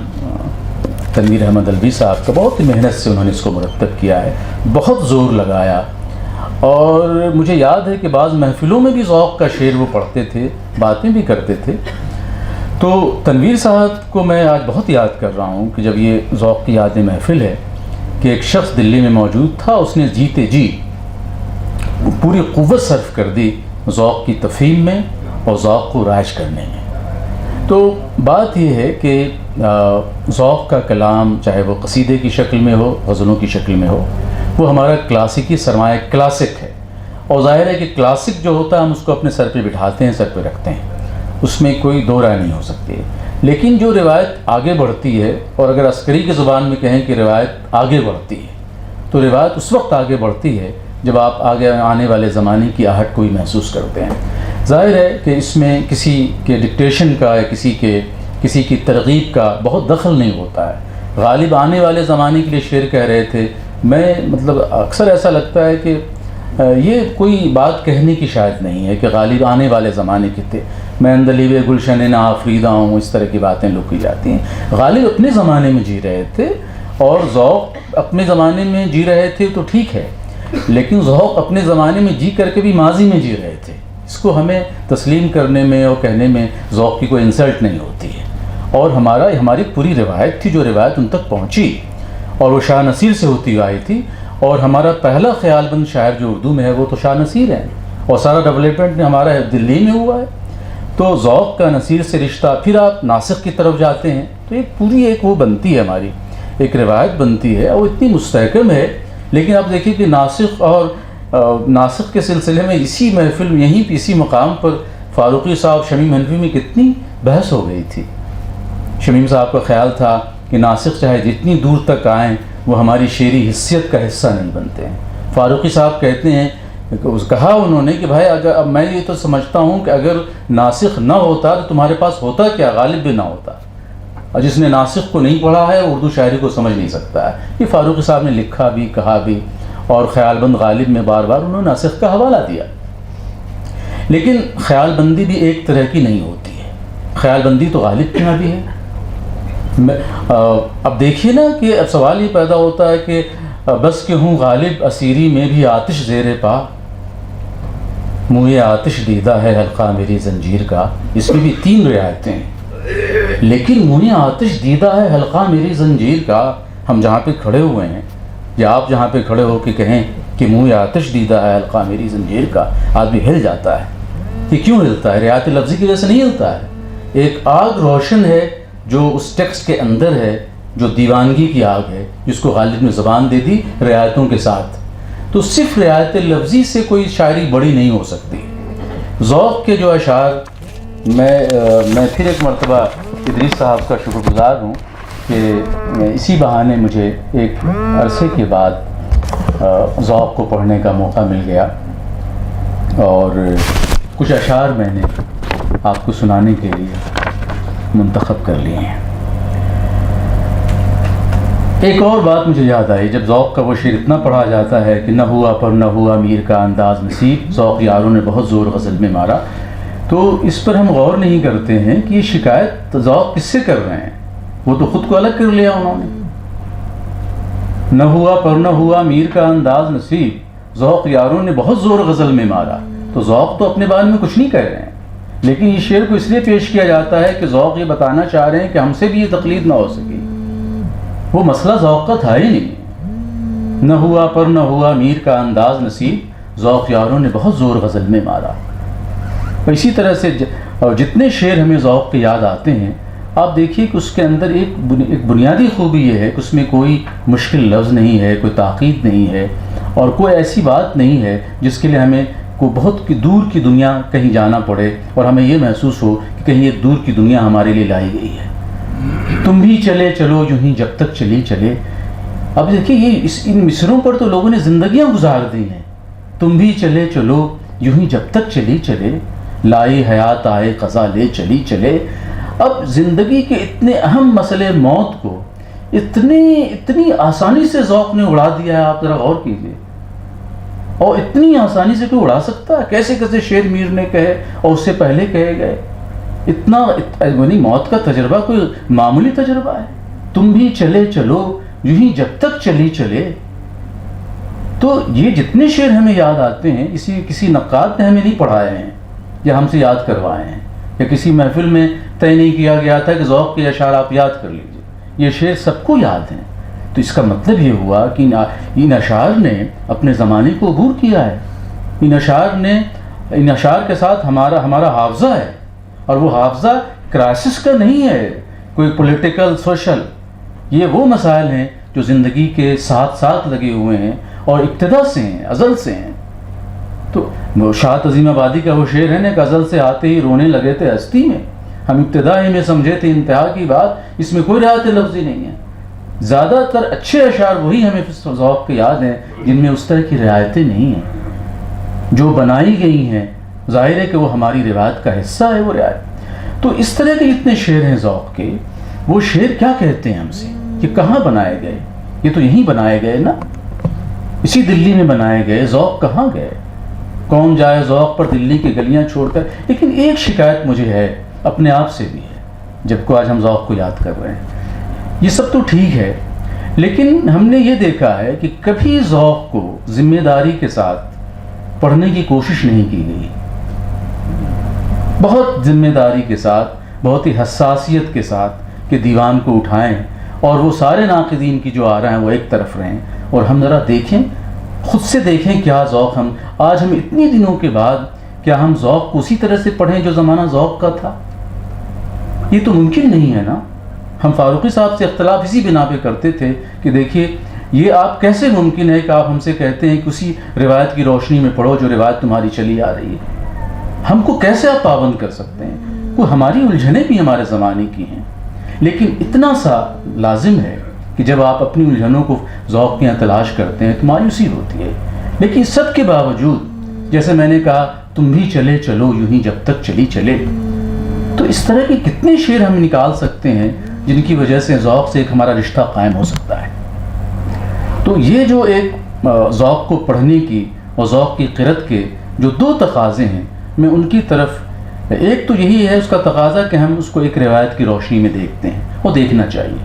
تنویر احمد الوی صاحب کا، بہت ہی محنت سے انہوں نے اس کو مرتب کیا ہے، بہت زور لگایا، اور مجھے یاد ہے کہ بعض محفلوں میں بھی ذوق کا شعر وہ پڑھتے تھے، باتیں بھی کرتے تھے۔ تو تنویر صاحب کو میں آج بہت یاد کر رہا ہوں کہ جب یہ ذوق کی یاد محفل ہے کہ ایک شخص دلی میں موجود تھا، اس نے جیتے جی پوری قوت صرف کر دی ذوق کی تفہیم میں اور ذوق کو رائج کرنے میں۔ تو بات یہ ہے کہ ذوق کا کلام چاہے وہ قصیدے کی شکل میں ہو، غزلوں کی شکل میں ہو، وہ ہمارا کلاسیکی سرمایہ کلاسک ہے، اور ظاہر ہے کہ کلاسک جو ہوتا ہے ہم اس کو اپنے سر پہ بٹھاتے ہیں، سر پہ رکھتے ہیں، اس میں کوئی دو رائے نہیں ہو سکتی۔ لیکن جو روایت آگے بڑھتی ہے، اور اگر عسکری کی زبان میں کہیں کہ روایت آگے بڑھتی ہے، تو روایت اس وقت آگے بڑھتی ہے جب آپ آگے آنے والے زمانے کی آہٹ کو بھی محسوس کرتے ہیں۔ ظاہر ہے کہ اس میں کسی کے ڈکٹیشن کا یا کسی کی ترغیب کا بہت دخل نہیں ہوتا ہے۔ غالب آنے والے زمانے کے لیے شعر کہہ رہے تھے، میں اکثر ایسا لگتا ہے کہ یہ کوئی بات کہنے کی شاید نہیں ہے کہ غالب آنے والے زمانے کے تھے، میں اندلیب گلشن نہ آفریدہ ہوں، اس طرح کی باتیں لوگ کی جاتی ہیں۔ غالب اپنے زمانے میں جی رہے تھے اور ذوق اپنے زمانے میں جی رہے تھے تو ٹھیک ہے، لیکن ذوق اپنے زمانے میں جی کر کے بھی ماضی میں جی رہے تھے۔ اس کو ہمیں تسلیم کرنے میں اور کہنے میں ذوق کی کوئی انسلٹ نہیں ہوتی ہے، اور ہماری پوری روایت تھی جو روایت ان تک پہنچی، اور وہ شاہ نصیر سے ہوتی آئی تھی، اور ہمارا پہلا خیال بند شاعر جو اردو میں ہے وہ تو شاہ نصیر ہیں، اور سارا ڈیولپمنٹ ہمارا دلی میں ہوا ہے۔ تو ذوق کا نصیر سے رشتہ، پھر آپ ناسخ کی طرف جاتے ہیں تو ایک پوری وہ بنتی ہے، ہماری ایک روایت بنتی ہے، اور اتنی مستحکم ہے۔ لیکن آپ دیکھیے کہ ناسخ کے سلسلے میں اسی محفل میں یہیں پہ اسی مقام پر فاروقی صاحب شمیم حنفی میں کتنی بحث ہو گئی تھی۔ شمیم صاحب کا خیال تھا کہ ناسخ چاہے جتنی دور تک آئیں وہ ہماری شعری حیثیت کا حصہ نہیں بنتے ہیں۔ فاروقی صاحب کہتے ہیں، کہا انہوں نے کہ بھائی اگر اب میں یہ تو سمجھتا ہوں کہ اگر ناسخ نہ ہوتا تو تمہارے پاس ہوتا کیا، غالب بھی نہ ہوتا، اور جس نے ناسخ کو نہیں پڑھا ہے اردو شاعری کو سمجھ نہیں سکتا ہے۔ یہ فاروقی صاحب نے لکھا بھی، کہا بھی، اور خیال بند غالب میں بار بار انہوں نے ناسخ کا حوالہ دیا۔ لیکن خیال بندی بھی ایک طرح کی نہیں ہوتی ہے، خیال بندی تو غالب کے یہاں بھی ہے۔ اب دیکھیے نا کہ اب سوال یہ پیدا ہوتا ہے کہ بس کہ ہوں غالب اسیری میں بھی آتش زیر پا، منہ آتش دیدہ ہے حلقہ میری زنجیر کا۔ اس میں بھی 3 رعایتیں ہیں، لیکن منہ آتش دیدہ ہے حلقہ میری زنجیر کا، ہم جہاں پہ کھڑے ہوئے ہیں یا آپ جہاں پہ کھڑے ہو کے کہیں کہ منہ آتش دیدہ ہے حلقہ میری زنجیر کا، آدمی ہل جاتا ہے. یہ کیوں ہلتا ہے؟ رعایت لفظی کی وجہ سے نہیں ہلتا ہے. ایک آگ روشن ہے جو اس ٹیکسٹ کے اندر ہے، جو دیوانگی کی آگ ہے، جس کو غالب نے زبان دے دی رعایتوں کے ساتھ. تو صرف رعایت لفظی سے کوئی شاعری بڑی نہیں ہو سکتی. ذوق کے جو اشعار، میں پھر ایک مرتبہ ادریس صاحب کا شکر گزار ہوں کہ اسی بہانے مجھے ایک عرصے کے بعد ذوق کو پڑھنے کا موقع مل گیا اور کچھ اشعار میں نے آپ کو سنانے کے لیے منتخب کر لیے ہیں. ایک اور بات مجھے یاد آئی، جب ذوق کا وہ شعر اتنا پڑھا جاتا ہے کہ نہ ہوا پر نہ ہوا میر کا انداز نصیب، ذوق یاروں نے بہت زور غزل میں مارا، تو اس پر ہم غور نہیں کرتے ہیں کہ یہ شکایت ذوق کس سے کر رہے ہیں. وہ تو خود کو الگ کر لیا انہوں نے. نہ ہوا پر نہ ہوا میر کا انداز نصیب، ذوق یاروں نے بہت زور غزل میں مارا. تو ذوق تو اپنے بارے میں کچھ نہیں کہہ رہے ہیں، لیکن یہ شعر کو اس لیے پیش کیا جاتا ہے کہ ذوق یہ بتانا چاہ رہے ہیں کہ ہم سے بھی یہ تقلید نہ ہو سکی. وہ مسئلہ ذوق کا تھا ہی نہیں. نہ ہوا پر نہ ہوا میر کا انداز نصیب، ذوق یاروں نے بہت زور غزل میں مارا. اسی طرح سے جتنے شعر ہمیں ذوق کے یاد آتے ہیں، آپ دیکھیے کہ اس کے اندر ایک بنیادی خوبی یہ ہے کہ اس میں کوئی مشکل لفظ نہیں ہے، کوئی تاکید نہیں ہے، اور کوئی ایسی بات نہیں ہے جس کے لیے ہمیں کو بہت دور کی دنیا کہیں جانا پڑے اور ہمیں یہ محسوس ہو کہ کہیں ایک دور کی دنیا ہمارے لیے لائی گئی ہے. تم بھی چلے چلو یوں ہی جب تک چلی چلے. اب دیکھیے یہ ان مصروں پر تو لوگوں نے زندگیاں گزار دی ہیں. تم بھی چلے چلو یوں ہی جب تک چلی چلے، لائی حیات آئے قضا لے چلی چلے. اب زندگی کے اتنے اہم مسئلے موت کو اتنی آسانی سے ذوق نے اڑا دیا ہے. آپ ذرا غور کیجیے. اور اتنی آسانی سے کوئی اڑا سکتا ہے؟ کیسے کیسے شعر میر نے کہے اور اس سے پہلے کہے گئے. یعنی موت کا تجربہ کوئی معمولی تجربہ ہے. تم بھی چلے چلو یوں ہی جب تک چلی چلے. تو یہ جتنے شعر ہمیں یاد آتے ہیں، کسی نقاد نے ہمیں نہیں پڑھائے ہیں یا ہم سے یاد کروائے ہیں، یا کسی محفل میں طے نہیں کیا گیا تھا کہ ذوق کے اشعار آپ یاد کر لیجیے. یہ شعر سب کو یاد ہیں. تو اس کا مطلب یہ ہوا کہ ان اشعار نے اپنے زمانے کو عبور کیا ہے. ان اشعار کے ساتھ ہمارا حافظہ ہے، اور وہ حافظہ کرائسس کا نہیں ہے، کوئی پولیٹیکل سوشل. یہ وہ مسائل ہیں جو زندگی کے ساتھ لگے ہوئے ہیں اور ابتدا سے ہیں، ازل سے ہیں. تو شاعت عظیم آبادی کا وہ شعر ہے نا کہ ازل سے آتے ہی رونے لگے تھے ہستی میں، ہم ابتدا ہی میں سمجھے تھے انتہا کی بات. اس میں کوئی رعایت لفظی نہیں ہے. زیادہ تر اچھے اشعار وہی ہمیں ذوق کے یاد ہیں جن میں اس طرح کی رعایتیں نہیں ہیں جو بنائی گئی ہیں. ظاہر ہے کہ وہ ہماری روایت کا حصہ ہے وہ رعایت. تو اس طرح کے جتنے شعر ہیں ذوق کے، وہ شعر کیا کہتے ہیں ہم سے کہ کہاں بنائے گئے؟ یہ تو یہیں بنائے گئے نا، اسی دلی میں بنائے گئے. ذوق کہاں گئے؟ کون جائے ذوق پر دلی کی گلیاں چھوڑ کر. لیکن ایک شکایت مجھے ہے، اپنے آپ سے بھی ہے، جب کو آج ہم ذوق کو یاد کر رہے ہیں. یہ سب تو ٹھیک ہے، لیکن ہم نے یہ دیکھا ہے کہ کبھی ذوق کو ذمہ داری کے ساتھ پڑھنے کی کوشش نہیں کی گئی. بہت ذمہ داری کے ساتھ، بہت ہی حساسیت کے ساتھ کہ دیوان کو اٹھائیں اور وہ سارے ناقدین کی جو آ رہے ہیں وہ ایک طرف رہیں، اور ہم ذرا دیکھیں، خود سے دیکھیں کیا ذوق ہم اتنی دنوں کے بعد کیا ہم ذوق کو اسی طرح سے پڑھیں جو زمانہ ذوق کا تھا. یہ تو ممکن نہیں ہے نا. ہم فاروقی صاحب سے اختلاف اسی بنا پہ کرتے تھے کہ دیکھیے یہ آپ کیسے ممکن ہے کہ آپ ہم سے کہتے ہیں کہ اسی روایت کی روشنی میں پڑھو جو روایت تمہاری چلی آ رہی ہے. ہم کو کیسے آپ پابند کر سکتے ہیں؟ وہ ہماری الجھنیں بھی ہمارے زمانے کی ہیں، لیکن اتنا سا لازم ہے کہ جب آپ اپنی الجھنوں کو ذوق کے یہاں تلاش کرتے ہیں تو مایوسی ہوتی ہے. لیکن سب کے باوجود جیسے میں نے کہا تم بھی چلے چلو یوں ہی جب تک چلی چلے. تو اس طرح کے کتنے شعر ہم نکال سکتے ہیں جن کی وجہ سے ذوق سے ایک ہمارا رشتہ قائم ہو سکتا ہے. تو یہ جو ایک ذوق کو پڑھنے کی اور ذوق کی قرت کے جو دو تقاضے ہیں، میں ان کی طرف، ایک تو یہی ہے اس کا تقاضا کہ ہم اس کو ایک روایت کی روشنی میں دیکھتے ہیں، وہ دیکھنا چاہیے.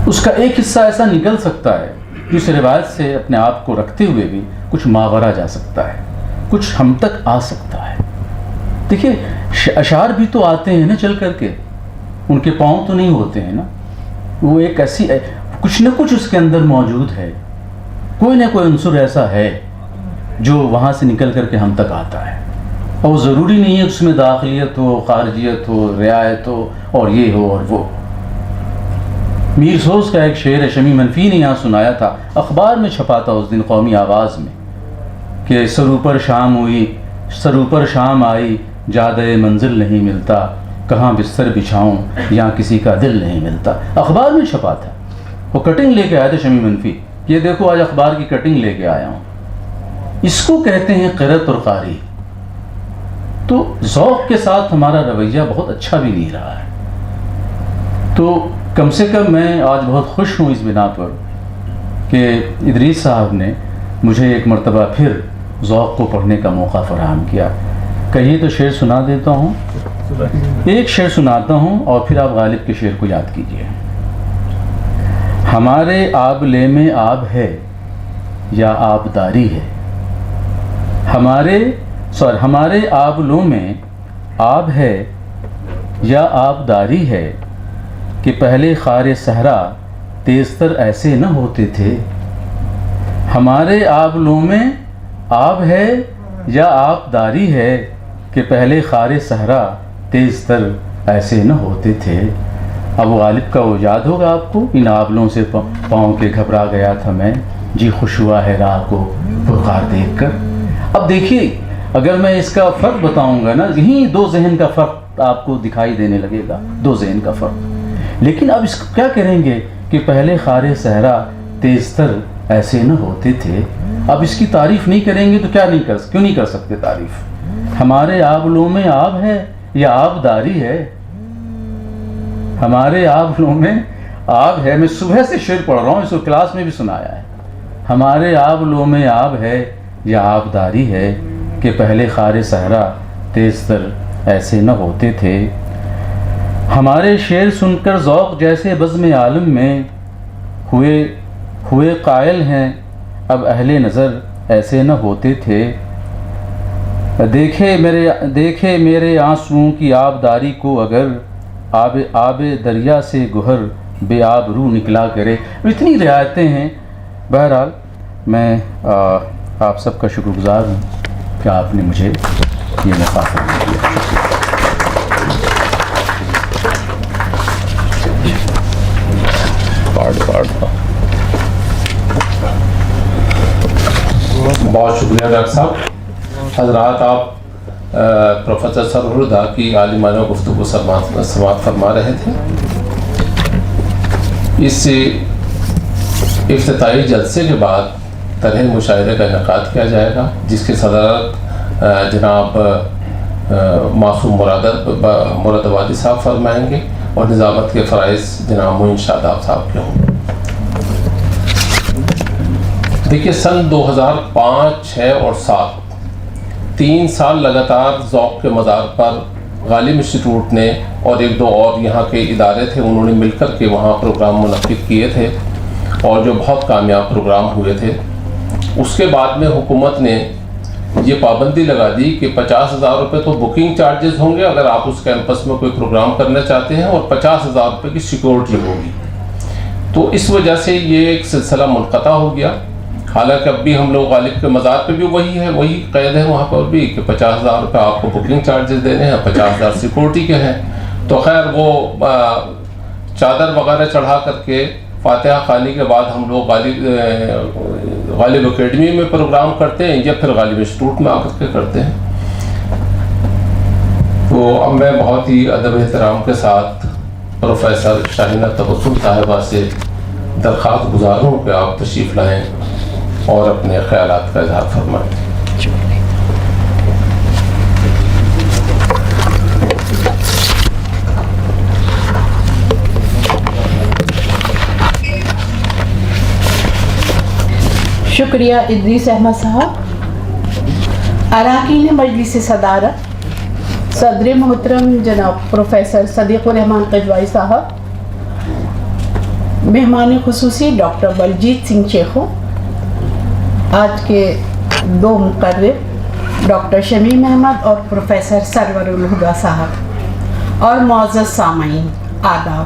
اس کا ایک حصہ ایسا نکل سکتا ہے جس روایت سے اپنے آپ کو رکھتے ہوئے بھی کچھ ماورا جا سکتا ہے، کچھ ہم تک آ سکتا ہے. دیکھیے اشعار بھی تو آتے ہیں نا چل کر کے، ان کے پاؤں تو نہیں ہوتے ہیں نا. وہ ایک ایسی کچھ نہ کچھ اس کے اندر موجود ہے، کوئی نہ کوئی عنصر ایسا ہے جو وہاں سے نکل کر کے ہم تک آتا ہے، اور وہ ضروری نہیں ہے اس میں داخلیت ہو، خارجیت ہو، رعایت ہو، اور یہ ہو اور وہ۔ میر سوز کا ایک شعر ہے، شمی منفی نے یہاں سنایا تھا، اخبار میں چھپا تھا اس دن قومی آواز میں، کہ سر اوپر شام ہوئی، سر اوپر شام آئی، جادہ منزل نہیں ملتا، کہاں بستر بچھاؤں یہاں کسی کا دل نہیں ملتا۔ اخبار میں چھپا تھا، وہ کٹنگ لے کے آئے تھے شمی منفی، یہ دیکھو آج اخبار کی کٹنگ لے کے آیا ہوں۔ اس کو کہتے ہیں قرت اور قاری۔ تو ذوق کے ساتھ ہمارا رویہ بہت اچھا بھی نہیں رہا ہے۔ تو کم سے کم میں آج بہت خوش ہوں اس بنا پر کہ ادریس صاحب نے مجھے ایک مرتبہ پھر ذوق کو پڑھنے کا موقع فراہم کیا۔ کہیے تو شعر سنا دیتا ہوں، ایک شعر سناتا ہوں اور پھر آپ غالب کے شعر کو یاد کیجیے۔ ہمارے آب لے میں آب ہے یا آبداری ہے، ہمارے آبلوں میں آب ہے یا آبداری ہے، کہ پہلے خار صحرا تیزتر ایسے نہ ہوتے تھے۔ ہمارے آبلوں میں آب ہے یا آبداری ہے، کہ پہلے خار صحرا تیزتر ایسے نہ ہوتے تھے۔ اب غالب کا وہ یاد ہوگا آپ کو، ان آبلوں سے پاؤں کے گھبرا گیا تھا میں، جی خوش ہوا ہے راہ کو پرکار دیکھ کر۔ اب دیکھیے اگر میں اس کا فرق بتاؤں گا نا، یہیں دو ذہن کا فرق آپ کو دکھائی دینے لگے گا، دو ذہن کا فرق۔ لیکن اب اس کو کیا کریں گے کہ پہلے خار صحرا تیزتر ایسے نہ ہوتے تھے۔ اب اس کی تعریف نہیں کریں گے تو کیوں نہیں کر سکتے تعریف؟ ہمارے آبلوں میں آب ہے یا آبداری ہے، ہمارے آبلوں میں آب ہے۔ میں صبح سے شعر پڑھ رہا ہوں، اس کو کلاس میں بھی سنایا ہے۔ ہمارے آبلوں میں آب ہے یا آبداری ہے، کہ پہلے خار صحرا تیزتر ایسے نہ ہوتے تھے۔ ہمارے شعر سن کر ذوق جیسے بزم عالم میں ہوئے قائل ہیں، اب اہل نظر ایسے نہ ہوتے تھے۔ دیکھے میرے آنسوؤں کی آبداری کو، اگر آب دریا سے گوہر بے آب رو نکلا کرے۔ اتنی رعایتیں ہیں۔ بہرحال میں آپ سب کا شکر گزار ہوں کہ آپ نے مجھے یہ موقع فراہم کیا۔ بہت شکریہ ڈاکٹر صاحب۔ حضرات، آپ پروفیسر سرور ہدا کی عالمانہ گفتگو سماعت فرما رہے تھے۔ اس افتتاحی جلسے کے بعد طرح مشاعرے کا انعقاد کیا جائے گا، جس کی صدارت جناب معصوم مراد آبادی صاحب فرمائیں گے اور نظامت کے فرائض جناب معین شاداب صاحب کے ہوں۔ دیکھیے، سن 2005، 6 اور 7 3 سال لگاتار ذوق کے مزار پر غالب انسٹیٹیوٹ نے اور ایک دو اور یہاں کے ادارے تھے، انہوں نے مل کر کے وہاں پروگرام منعقد کیے تھے اور جو بہت کامیاب پروگرام ہوئے تھے۔ اس کے بعد میں حکومت نے یہ پابندی لگا دی کہ 50,000 روپے تو بکنگ چارجز ہوں گے اگر آپ اس کیمپس میں کوئی پروگرام کرنا چاہتے ہیں، اور 50,000 روپے کی سیکورٹی ہوگی۔ تو اس وجہ سے یہ ایک سلسلہ منقطع ہو گیا۔ حالانکہ اب بھی ہم لوگ غالب کے مزار پہ بھی وہی قید ہے وہاں پر بھی کہ 50,000 روپے آپ کو بکنگ چارجز دینے ہیں، 50,000 سیکورٹی کے ہیں۔ تو خیر وہ چادر وغیرہ چڑھا کر کے فاتحہ خوانی کے بعد ہم لوگ غالب اکیڈمی میں پروگرام کرتے ہیں یا پھر غالب انسٹیٹیوٹ میں آ کر کے کرتے ہیں۔ تو اب میں بہت ہی ادب احترام کے ساتھ پروفیسر شاہینہ تبسم صاحبہ سے درخواست گزار ہوں کہ آپ تشریف لائیں اور اپنے خیالات کا اظہار فرمائیں۔ شکریہ ادریس احمد صاحب۔ اراکین مجلس صدارت صدر محترم جناب پروفیسر صدیق الرحمان قدوائی صاحب، مہمان خصوصی ڈاکٹر بلجیت سنگھ شیخو، آج کے 2 مقرر ڈاکٹر شمیم احمد اور پروفیسر سرور الہدا صاحب، اور معزز سامعین، آداب۔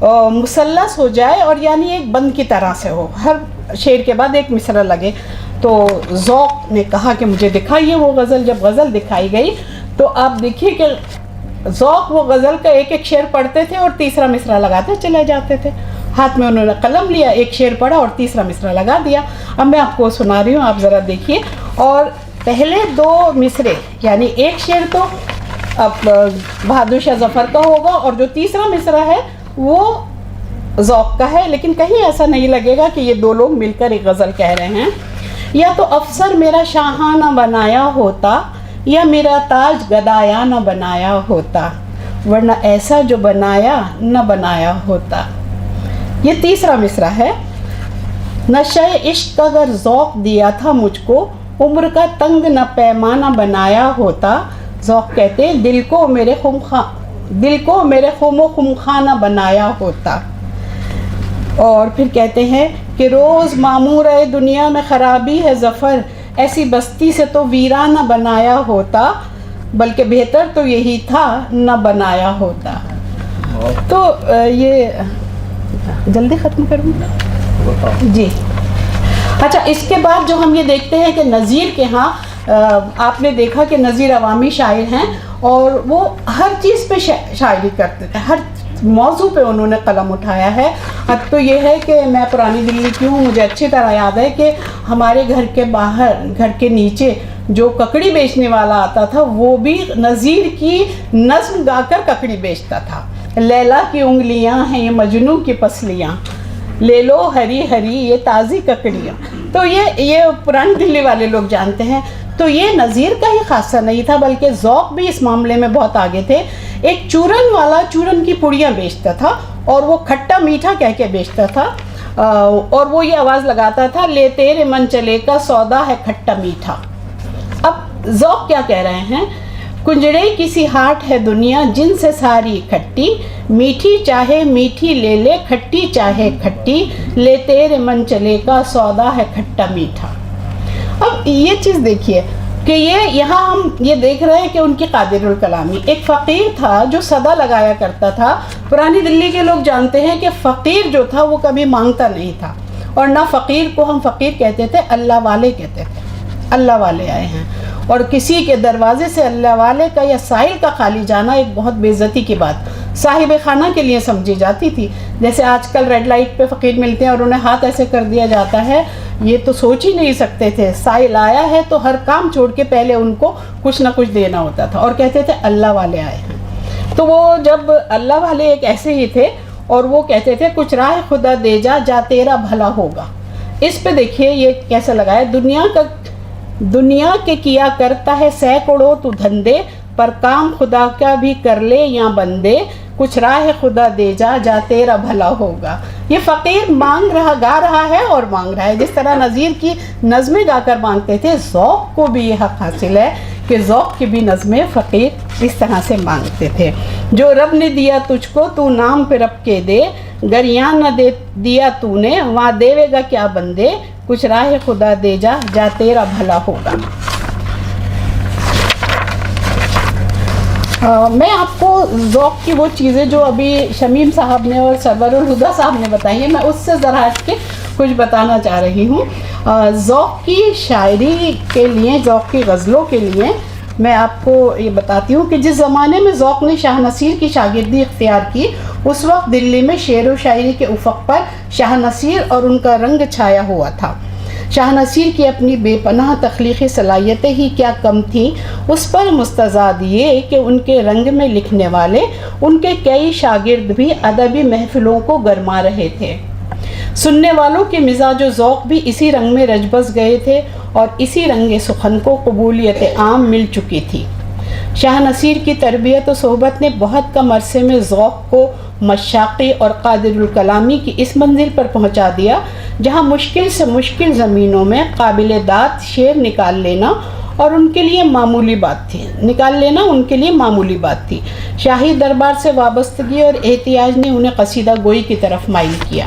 مثلث ہو جائے اور یعنی ایک بند کی طرح سے ہو، ہر شعر کے بعد ایک مصرع لگے۔ تو ذوق نے کہا کہ مجھے دکھائیے وہ غزل۔ جب غزل دکھائی گئی تو آپ دیکھیے کہ ذوق وہ غزل کا ایک ایک شعر پڑھتے تھے اور تیسرا مصرع لگاتے چلے جاتے تھے۔ ہاتھ میں انہوں نے قلم لیا، ایک شعر پڑھا اور تیسرا مصرع لگا دیا۔ اب میں آپ کو سنا رہی ہوں، آپ ذرا دیکھیے۔ اور پہلے دو مصرے یعنی ایک شعر تو اب بہادر شاہ ظفر کا ہوگا اور جو تیسرا مصرع ہے وہ ذوق کا ہے، لیکن کہیں ایسا نہیں لگے گا کہ یہ دو لوگ مل کر ایک غزل کہہ رہے ہیں۔ یا تو افسر میرا شاہانہ بنایا ہوتا، یا میرا تاج گدایا نہ بنایا ہوتا، ورنہ ایسا جو بنایا نہ بنایا ہوتا۔ یہ تیسرا مصرع ہے۔ نشہ عشق اگر ذوق دیا تھا مجھ کو، عمر کا تنگ نہ پیمانہ بنایا ہوتا۔ ذوق کہتے ہیں دل کو میرے خم و خمخانہ بنایا ہوتا۔ اور پھر کہتے ہیں کہ روز معمور ہے دنیا میں خرابی ہے ظفر، ایسی بستی سے تو ویرانہ بنایا ہوتا، بلکہ بہتر تو یہی تھا نہ بنایا ہوتا۔ تو یہ جلدی ختم کروں جی۔ اچھا، اس کے بعد جو ہم یہ دیکھتے ہیں کہ نظیر کے ہاں آپ نے دیکھا کہ نظیر عوامی شاعر ہیں اور وہ ہر چیز پہ شاعری کرتے تھے، ہر موضوع پہ انہوں نے قلم اٹھایا ہے۔ اب تو یہ ہے کہ میں پرانی دلی کی ہوں، مجھے اچھی طرح یاد ہے کہ ہمارے گھر کے باہر، گھر کے نیچے جو ککڑی بیچنے والا آتا تھا وہ بھی نظیر کی نظم گا کر ککڑی بیچتا تھا۔ لیلا کی انگلیاں ہیں یہ مجنوں کی پسلیاں، لے لو ہری ہری یہ تازی ککڑیاں۔ تو یہ پرانی دلی والے لوگ جانتے ہیں۔ تو یہ نظیر کا ہی خاصہ نہیں تھا، بلکہ ذوق بھی اس معاملے میں بہت آگے تھے۔ ایک چورن والا چورن کی پڑیاں بیچتا تھا اور وہ کھٹا میٹھا کہہ کے بیچتا تھا، اور وہ یہ آواز لگاتا تھا لے تیرے من چلے کا سودا ہے کھٹا میٹھا۔ اب ذوق کیا کہہ رہے ہیں؟ کنجڑے کسی ہاٹ ہے دنیا جن سے ساری کھٹی، میٹھی چاہے میٹھی لے لے کھٹی چاہے کھٹی، لے تیرے من چلے کا سودا ہے کھٹا میٹھا۔ اب یہ چیز دیکھیے کہ یہاں ہم یہ دیکھ رہے ہیں کہ ان کی قادر الکلامی، ایک فقیر تھا جو صدا لگایا کرتا تھا۔ پرانی دلی کے لوگ جانتے ہیں کہ فقیر جو تھا وہ کبھی مانگتا نہیں تھا، اور نہ فقیر کو ہم فقیر کہتے تھے، اللہ والے کہتے تھے، اللہ والے آئے ہیں۔ اور کسی کے دروازے سے اللہ والے کا یا سائل کا خالی جانا ایک بہت بے عزتی کی بات صاحب خانہ کے لیے سمجھی جاتی تھی۔ جیسے آج کل ریڈ لائٹ پہ فقیر ملتے ہیں اور انہیں ہاتھ ایسے کر دیا جاتا ہے، یہ تو سوچ ہی نہیں سکتے تھے۔ سائل آیا ہے تو ہر کام چھوڑ کے پہلے ان کو کچھ نہ کچھ دینا ہوتا تھا، اور کہتے تھے اللہ والے آئے ہیں۔ تو وہ جب اللہ والے ایک ایسے ہی تھے، اور وہ کہتے تھے کچھ راہ خدا دے جا جا تیرا بھلا ہوگا۔ اس پہ دیکھیے یہ کیسے لگا ہے، دنیا کے کیا کرتا ہے سینکڑوں تو دھندے، پر کام خدا کا بھی کر لے یا بندے، کچھ راہ خدا دے جا جا تیرا بھلا ہوگا۔ یہ فقیر مانگ رہا، گا رہا ہے اور مانگ رہا ہے، جس طرح نظیر کی نظمیں گا کر مانگتے تھے، ذوق کو بھی یہ حق حاصل ہے کہ ذوق کی بھی نظمیں فقیر اس طرح سے مانگتے تھے۔ جو رب نے دیا تجھ کو تو نام پہ رب کے دے، گر یہاں نہ دیا تو نے وہاں دے گا کیا بندے، کچھ راہ خدا دے جا جا تیرا بھلا ہوگا۔ میں آپ کو ذوق کی وہ چیزیں جو ابھی شمیم صاحب نے اور سرور الہدا صاحب نے بتائی ہیں، میں اس سے ذرا ہٹ کے کچھ بتانا چاہ رہی ہوں۔ ذوق کی شاعری کے لیے، ذوق کی غزلوں کے لیے میں آپ کو یہ بتاتی ہوں کہ جس زمانے میں ذوق نے شاہ نصیر کی شاگردی اختیار کی، اس وقت دلی میں شعر و شاعری کے افق پر شاہ نصیر اور ان کا رنگ چھایا ہوا تھا۔ شاہ نصیر کی اپنی بے پناہ تخلیقی صلاحیتیں ہی کیا کم تھیں، اس پر مستزاد یہ کہ ان کے رنگ میں لکھنے والے ان کے کئی شاگرد بھی ادبی محفلوں کو گرما رہے تھے۔ سننے والوں کے مزاج و ذوق بھی اسی رنگ میں رچ بس گئے تھے، اور اسی رنگ سخن کو قبولیت عام مل چکی تھی۔ شاہ نصیر کی تربیت و صحبت نے بہت کم عرصے میں ذوق کو مشاقی اور قادر الکلامی کی اس منزل پر پہنچا دیا جہاں مشکل سے مشکل زمینوں میں قابل داد شعر نکال لینا ان کے لیے معمولی بات تھی۔ شاہی دربار سے وابستگی اور احتیاج نے انہیں قصیدہ گوئی کی طرف مائل کیا۔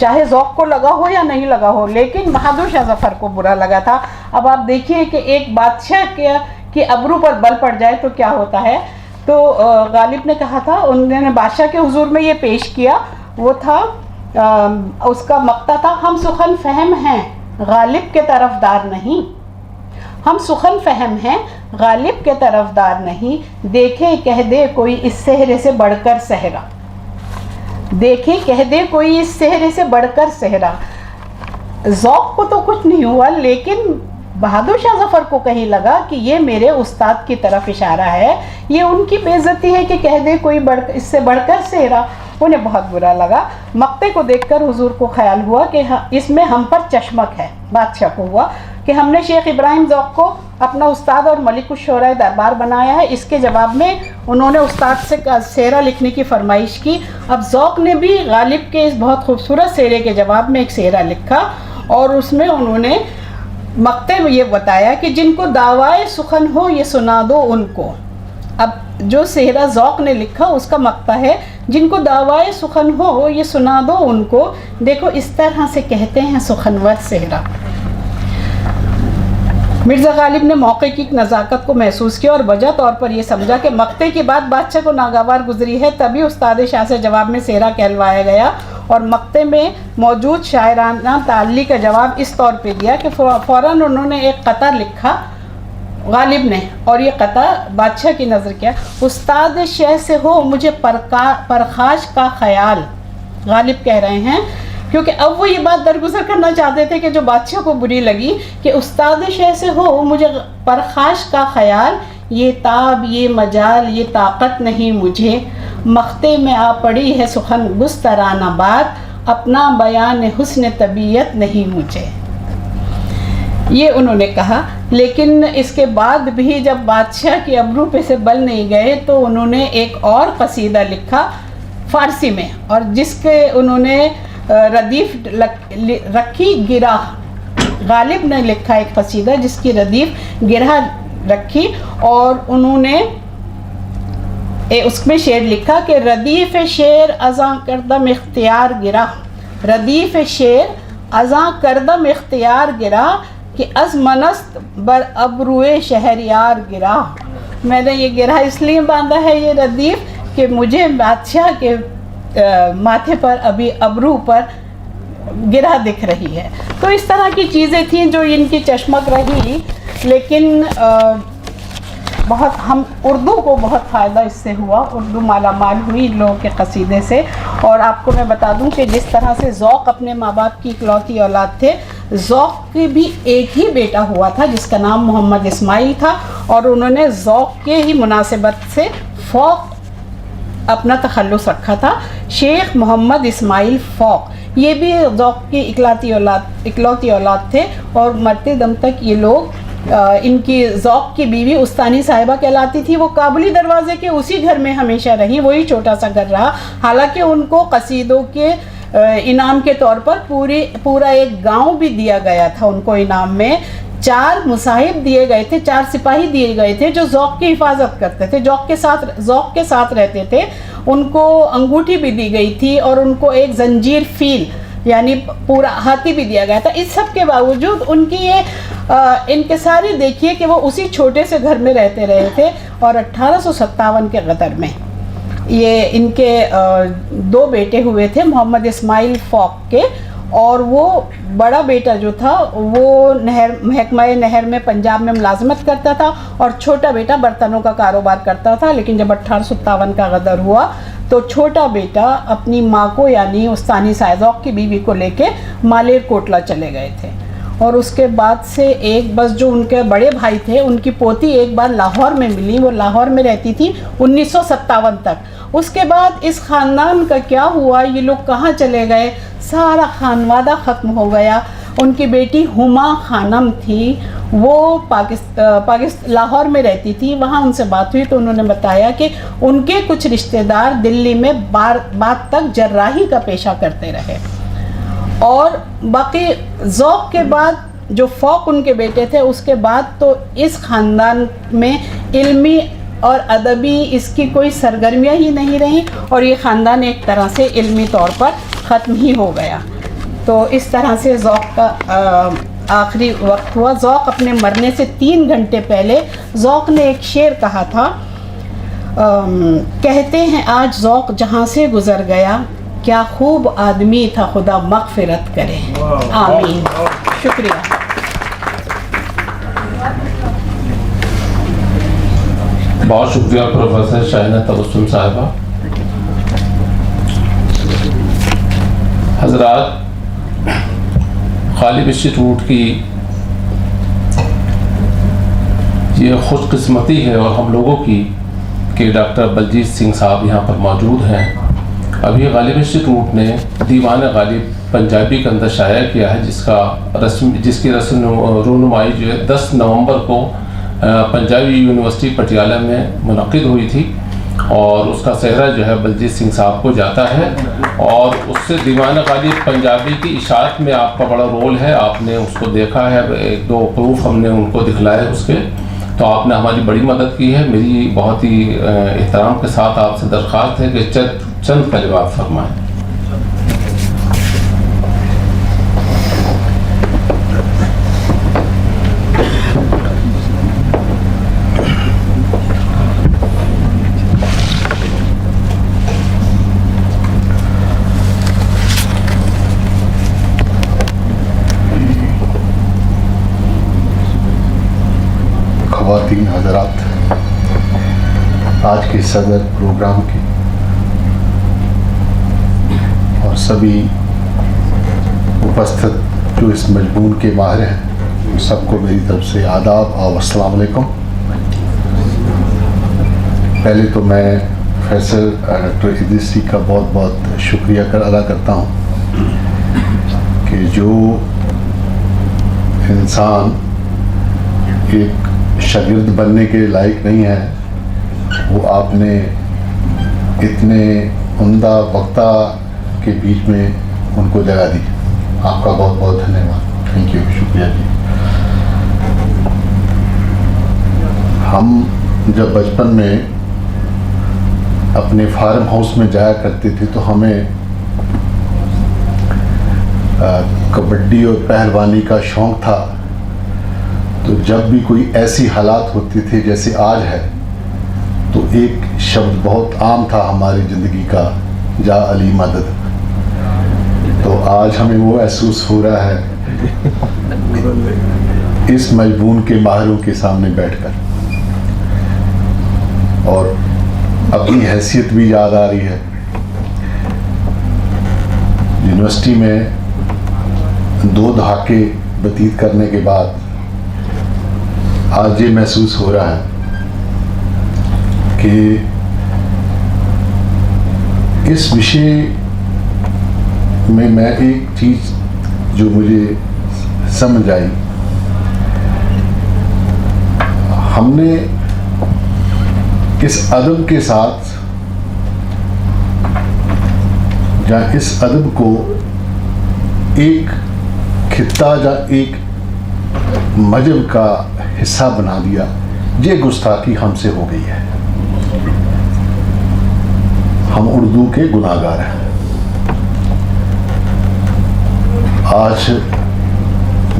چاہے ذوق کو لگا ہو یا نہیں لگا ہو، لیکن بہادر شاہ ظفر کو برا لگا تھا۔ اب آپ دیکھیے کہ ایک بادشاہ کے ابرو پر بل پڑ جائے تو کیا ہوتا ہے۔ تو غالب نے کہا تھا، انہوں نے بادشاہ کے حضور میں یہ پیش کیا، وہ تھا اس کا مقطع تھا، ہم سخن فہم ہیں غالب کے طرفدار نہیں، ہم سخن فہم ہیں غالب کے طرفدار نہیں، دیکھے کہہ دے کوئی اس صحرے سے بڑھ کر صحرا، دیکھے کہہ دے کوئی اس صحرے سے بڑھ کر صحرا۔ ذوق کو تو کچھ نہیں ہوا، لیکن بہادر شاہ ظفر کو کہیں لگا کہ یہ میرے استاد کی طرف اشارہ ہے، یہ ان کی بے عزتی ہے کہ کہہ دے کوئی اس سے بڑھ کر صحرا۔ انہیں بہت برا لگا۔ مقطع کو دیکھ کر حضور کو خیال ہوا کہ اس میں ہم پر چشمک ہے، بادشاہ کو ہوا کہ ہم نے شیخ ابراہیم ذوق کو اپنا استاد اور ملک الشعراء دربار بنایا ہے۔ اس کے جواب میں انہوں نے استاد سے سیرہ لکھنے کی فرمائش کی۔ اب ذوق نے بھی غالب کے اس بہت خوبصورت سیرے کے جواب میں ایک سیرہ لکھا، اور اس میں انہوں نے مقطع میں یہ بتایا کہ جن کو دعوائے سخن ہو یہ سنا دو ان کو۔ اب جو سیرہ ذوق نے لکھا اس کا مقطع ہے، جن کو دعوائے سخن ہو یہ سنا دو ان کو، دیکھو اس طرح سے کہتے ہیں سخنور سیرہ۔ مرزا غالب نے موقع کی نزاکت کو محسوس کیا اور وجہ طور پر یہ سمجھا کہ مقطع کی بات بادشاہ کو ناگوار گزری ہے، تبھی استاد شاہ سے جواب میں سیرہ کہلوایا گیا، اور مقطع میں موجود شاعرانہ تعلی کا جواب اس طور پہ دیا کہ فوراً انہوں نے ایک قطع لکھا غالب نے، اور یہ قطع بادشاہ کی نظر کیا، استاد شہ سے ہو مجھے پرخاش کا خیال۔ غالب کہہ رہے ہیں کیونکہ اب وہ یہ بات درگزر کرنا چاہتے تھے کہ جو بادشاہ کو بری لگی کہ استاد شہ سے ہو مجھے پرخاش کا خیال، یہ تاب یہ مجال یہ طاقت نہیں مجھے، مقطع میں آ پڑی ہے سخن گسترانہ بات، اپنا بیان حسن طبیعت نہیں مجھے، یہ انہوں نے کہا۔ لیکن اس کے بعد بھی جب بادشاہ کی ابرو پہ سے بل نہیں گئے تو انہوں نے ایک اور قصیدہ لکھا فارسی میں، اور جس کے انہوں نے ردیف رکھی گرہ، غالب نے لکھا ایک قصیدہ جس کی ردیف گرہ رکھی، اور انہوں نے اس میں شعر لکھا کہ ردیف شعر ازاں کردم اختیار گرہ، ردیف شعر ازاں کردم اختیار گرہ، کہ از منست بر ابروئے شہریار گرہ، میں نے یہ گرہ اس لیے باندھا ہے یہ ردیف کہ مجھے بادشاہ کے ماتھے پر ابھی ابرو پر گرہ دکھ رہی ہے۔ تو اس طرح کی چیزیں تھیں جو ان کی چشمک رہی، لیکن بہت ہم اردو کو بہت فائدہ اس سے ہوا، اردو مالا مال ہوئی ان لوگوں کے قصیدے سے۔ اور آپ کو میں بتا دوں کہ جس طرح سے ذوق اپنے ماں باپ کی اکلوتی اولاد تھے، ذوق کے بھی ایک ہی بیٹا ہوا تھا جس کا نام محمد اسماعیل تھا، اور انہوں نے ذوق کے ہی مناسبت سے فوق اپنا تخلص رکھا تھا، شیخ محمد اسماعیل فوق۔ یہ بھی ذوق کی اکلوتی اولاد تھے، اور مرتے دم تک یہ لوگ ان کی ذوق کی بیوی استانی صاحبہ کہلاتی تھی، وہ کابلی دروازے کے اسی گھر میں ہمیشہ رہی، وہی چھوٹا سا گھر رہا، حالانکہ ان کو قصیدوں کے انعام کے طور پر پورا ایک گاؤں بھی دیا گیا تھا۔ ان کو انعام میں 4 مصاحب دیے گئے تھے، 4 سپاہی دیے گئے تھے جو ذوق کی حفاظت کرتے تھے، ذوق کے ساتھ رہتے تھے، ان کو انگوٹھی بھی دی گئی تھی، اور ان کو ایک زنجیر فیل یعنی پورا ہاتھی بھی دیا گیا تھا۔ اس سب کے باوجود ان کی یہ انکساری دیکھیے کہ وہ اسی چھوٹے سے گھر میں رہتے رہے تھے، اور 1857 کے غدر میں یہ ان کے 2 بیٹے ہوئے تھے محمد اسماعیل فوق کے، اور وہ بڑا بیٹا جو تھا وہ محکمہ نہر میں پنجاب میں ملازمت کرتا تھا، اور چھوٹا بیٹا برتنوں کا کاروبار کرتا تھا۔ لیکن جب 1857 کا غدر ہوا تو چھوٹا بیٹا اپنی ماں کو یعنی استانی ذوق کی بیوی کو لے کے مالیر کوٹلہ چلے گئے تھے، اور اس کے بعد سے ایک بس جو ان کے بڑے بھائی تھے ان کی پوتی ایک بار لاہور میں ملی، وہ لاہور میں رہتی تھی 1957 تک۔ اس کے بعد اس خاندان کا کیا ہوا، یہ لوگ کہاں چلے گئے، سارا خانوادہ ختم ہو گیا۔ ان کی بیٹی ہما خانم تھی، وہ لاہور میں رہتی تھی، وہاں ان سے بات ہوئی تو انہوں نے بتایا کہ ان کے کچھ رشتہ دار دلی میں بعد تک جراحی کا پیشہ کرتے رہے، اور باقی ذوق کے بعد جو فوق ان کے بیٹے تھے اس کے بعد تو اس خاندان میں علمی اور ادبی اس کی کوئی سرگرمیاں ہی نہیں رہیں اور یہ خاندان ایک طرح سے علمی طور پر ختم ہی ہو گیا. تو اس طرح سے ذوق کا آخری وقت ہوا. ذوق اپنے مرنے سے 3 گھنٹے پہلے ذوق نے ایک شعر کہا تھا, کہتے ہیں آج ذوق جہاں سے گزر گیا, کیا خوب آدمی تھا خدا مغفرت کرے. آمین. شکریہ. بہت شکریہ پروفیسر شاہینہ تبسم صاحبہ. حضرات, غالب انسٹیٹیوٹ کی یہ خوش قسمتی ہے اور ہم لوگوں کی کہ ڈاکٹر بلجیت سنگھ صاحب یہاں پر موجود ہیں. ابھی غالب انسٹیٹیوٹ نے دیوان غالب پنجابی کے اندر شائع کیا ہے, جس کی رسم رونمائی جو ہے 10 نومبر کو پنجابی یونیورسٹی پٹیالہ میں منعقد ہوئی تھی, اور اس کا سہرا جو ہے بلجیت سنگھ صاحب کو جاتا ہے. اور اس سے دیوان غالب پنجابی کی اشاعت میں آپ کا بڑا رول ہے, آپ نے اس کو دیکھا ہے, 1-2 پروف ہم نے ان کو دکھلائے اس کے, تو آپ نے ہماری بڑی مدد کی ہے. میری بہت ہی احترام کے ساتھ آپ سے درخواست ہے کہ چند کلمات فرمائیں. خواتین حضرات, آج کے صدر پروگرام کی اور سبھی اپستھت جو اس مضمون کے ماہر ہیں, ان سب کو میری طرف سے آداب اور السلام علیکم. پہلے تو میں پروفیسر ڈاکٹر ادریسی کا بہت بہت شکریہ ادا کرتا ہوں کہ جو انسان ایک شاگرد بننے کے لائق نہیں ہے, وہ آپ نے اتنے عمدہ وقتہ کے بیچ میں ان کو جگہ دی. آپ کا بہت بہت دھنیہ واد. Thank you. شکریہ جی. ہم جب بچپن میں اپنے فارم ہاؤس میں جایا کرتے تھے تو ہمیں کبڈی اور پہلوانی کا شوق تھا. تو جب بھی کوئی ایسی حالات ہوتے تھے جیسے آج ہے, تو ایک شبد بہت عام تھا ہماری زندگی کا, جا علی مدد. تو آج ہمیں وہ محسوس ہو رہا ہے اس مضمون کے ماہروں کے سامنے بیٹھ کر, اور اپنی حیثیت بھی یاد آ رہی ہے. یونیورسٹی میں 2 دھاکے بتیت کرنے کے بعد آج یہ محسوس ہو رہا ہے کہ اس وشے میں ایک چیز جو مجھے سمجھ آئی, ہم نے اس ادب کے ساتھ یا اس ادب کو ایک خطہ یا ایک مذہب کا حصہ بنا دیا. یہ گستاخی ہم سے ہو گئی ہے. ہم اردو کے گناہ گار ہیں. آج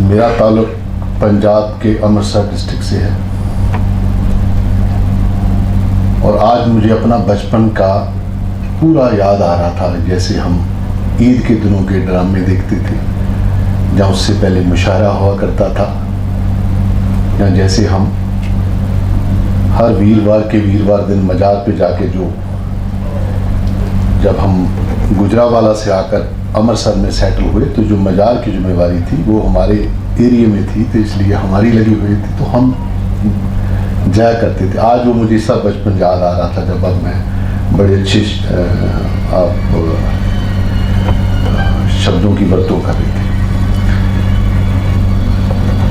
میرا تعلق پنجاب کے امرتسر ڈسٹرکٹ سے ہے, اور آج مجھے اپنا بچپن کا پورا یاد آ رہا تھا, جیسے ہم عید کے دنوں کے ڈرامے دیکھتے تھے, جہاں اس سے پہلے مشاعرہ ہوا کرتا تھا, یا جیسے ہم ہر ویروار دن مزار پہ جا کے جب ہم گجرانوالہ سے آ کر امرتسر میں سیٹل ہوئے, تو جو مزار کی ذمہ داری تھی وہ ہمارے ایریے میں تھی, تو اس لیے ہماری لگی ہوئی تھی, تو ہم جایا کرتے تھے. آج وہ مجھے سب بچپن یاد آ رہا تھا, جب اب میں بڑے اچھے آپ شبدوں کی ورتوں کر رہی تھی.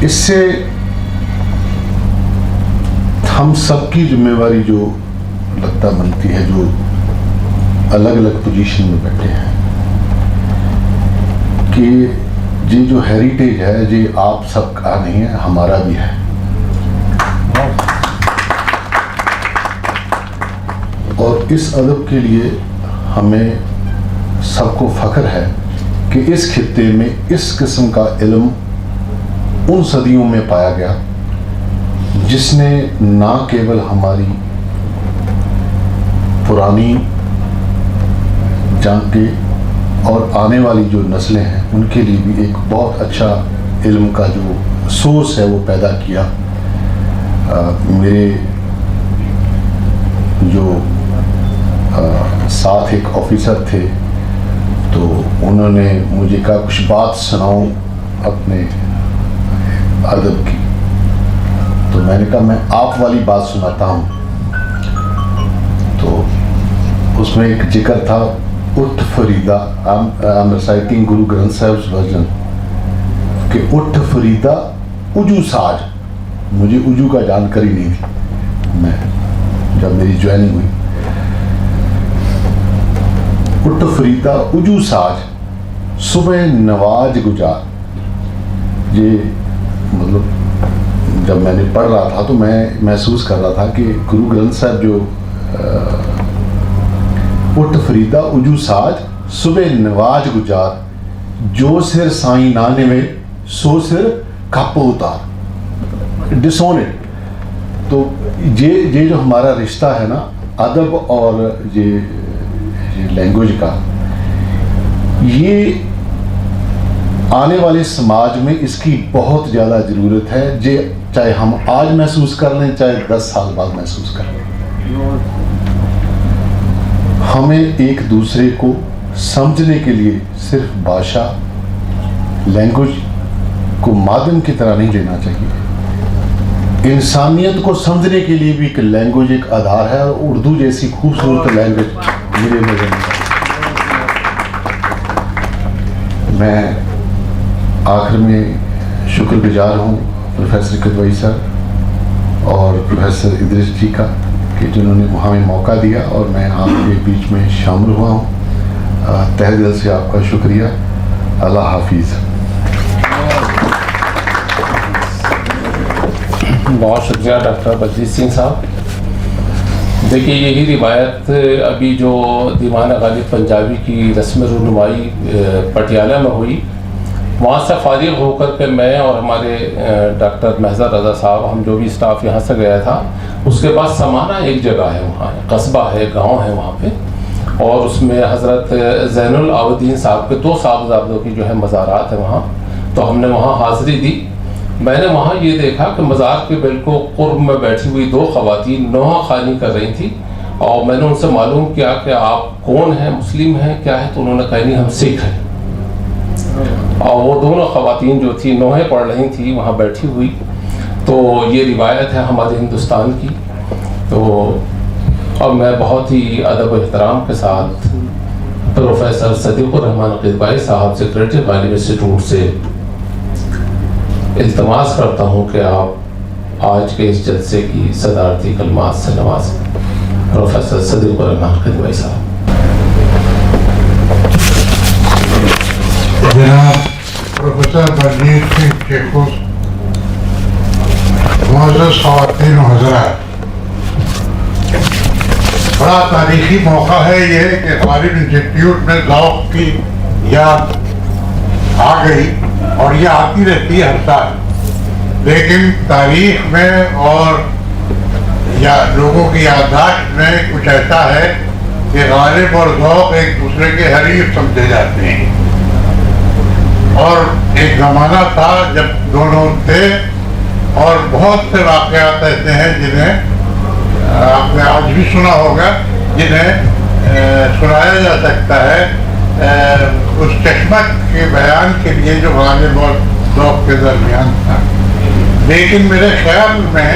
اس سے ہم سب کی ذمہ داری جو لگتا بنتی ہے, جو الگ الگ پوزیشن میں بیٹھے ہیں, کہ یہ جو ہیریٹیج ہے یہ آپ سب کا نہیں ہے, ہمارا بھی ہے. اس ادب کے لیے ہمیں سب کو فخر ہے کہ اس خطے میں اس قسم کا علم ان صدیوں میں پایا گیا جس نے نہ کیول ہماری پرانی جنگیں اور آنے والی جو نسلیں ہیں ان کے لیے بھی ایک بہت اچھا علم کا جو سورس ہے وہ پیدا کیا. میرے جو ساتھ ایک آفیسر تھے تو انہوں نے مجھے کہا کچھ بات سناؤں اپنے ادب کی. تو میں نے کہا میں آپ والی بات سناتا ہوں. تو اس میں ایک ذکر تھا اٹھ Farida, I'm reciting Guru Granth صاحب ورژن کہ اٹھ فریدا اجو ساج. مجھے اجو کا جانکاری نہیں تھی میں جب میری جوائننگ ہوئی. اٹھ فریدا اجو ساج صبح نواز گجار. یہ مطلب جب میں نے پڑھ رہا تھا تو میں محسوس کر رہا تھا کہ گرو گرنتھ صاحب جو اٹھ فریدا اجو ساج صبح نواز گجار جو سر سائیں نانے میں سو سر کپ اتار ڈسونٹ. تو یہ جو ہمارا رشتہ ہے نا ادب اور یہ لینگویج کا, یہ آنے والے سماج میں اس کی بہت زیادہ ضرورت ہے. چاہے ہم آج محسوس کر لیں چاہے 10 سال بعد محسوس کر لیں. ہمیں ایک دوسرے کو سمجھنے کے لیے صرف بھاشا لینگویج کو مادھیم کی طرح نہیں لینا چاہیے. انسانیت کو سمجھنے کے لیے بھی ایک لینگویج ایک آدھار ہے, اور اردو جیسی خوبصورت لینگویج میرے نظر میں آخر میں شکر گزار ہوں پروفیسر کدوئی سر اور پروفیسر ادریس جی کا کہ جنہوں نے ہمیں موقع دیا اور میں آپ کے بیچ میں شامل ہوا ہوں. تہہ دل سے آپ کا شکریہ. اللہ حافظ. بہت شکریہ ڈاکٹر بلجیت سنگھ صاحب. دیکھیے یہی روایت ابھی جو دیوان غالب پنجابی کی رسم رونمائی پٹیالہ میں ہوئی, وہاں سے فارغ ہو کر کے میں اور ہمارے ڈاکٹر محضر رضا صاحب ہم جو بھی اسٹاف یہاں سے گیا تھا, اس کے بعد سمانہ ایک جگہ ہے, وہاں قصبہ ہے, گاؤں ہے وہاں پہ, اور اس میں حضرت زین العابدین صاحب کے 2 صاحبزادوں کی جو ہے مزارات ہیں وہاں. تو ہم نے وہاں حاضری دی. میں نے وہاں یہ دیکھا کہ مزار کے بالکل قرب میں بیٹھی ہوئی 2 خواتین نوحہ خوانی کر رہی تھیں, اور میں نے ان سے معلوم کیا کہ آپ کون ہیں, مسلم ہیں کیا ہے؟ تو انہوں نے کہا نہیں ہم سکھ ہیں. اور وہ دونوں خواتین جو تھیں نوحے پڑھ رہی تھیں وہاں بیٹھی ہوئی. تو یہ روایت ہے ہمارے ہندوستان کی. تو اور میں بہت ہی ادب و احترام کے ساتھ پروفیسر صدیق الرحمان قدوئی صاحب سیکریٹری غالب انسٹیٹیوٹ سے التماس کرتا ہوں کہ آپ آج کے اس جلسے کی صدارتی کلمات سے نوازیں. پروفیسر صدیق الرحمان قدوئی صاحب. جناب پروفیسر بلجیت سنگھ شیخو, معزز خواتین و حضرات, بڑا تاریخی موقع ہے یہ کہ غالب انسٹیٹیوٹ میں ذوق کی یاد آ گئی, اور یہ آتی رہتی ہے ہر سال. لیکن تاریخ میں اور یا لوگوں کی یادداشت میں کچھ ایسا ہے کہ غالب اور ذوق ایک دوسرے کے حریف سمجھے جاتے ہیں. اور ایک زمانہ تھا جب دونوں تھے, اور بہت سے واقعات ایسے ہیں جنہیں آپ نے آج بھی سنا ہوگا, جنہیں سنایا جا سکتا ہے اس چشمت کے بیان کے لیے جو غالب اور ذوق کے درمیان تھا. لیکن میرے خیال میں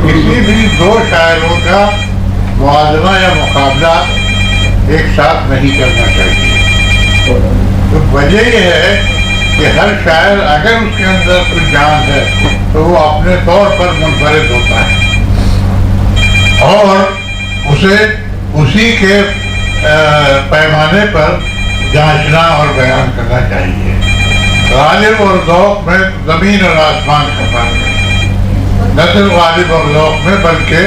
کسی بھی 2 شاعروں کا موازنہ یا مقابلہ ایک ساتھ نہیں کرنا چاہیے. تو وجہ یہ ہے کہ ہر شاعر اگر اس کے اندر کچھ جان ہے تو وہ اپنے طور پر منفرد ہوتا ہے, اور اسے اسی کے پیمانے پر جانچنا اور بیان کرنا چاہیے. غالب اور ذوق میں زمین اور آسمان کا فرق ہے. نہ صرف غالب اور ذوق میں بلکہ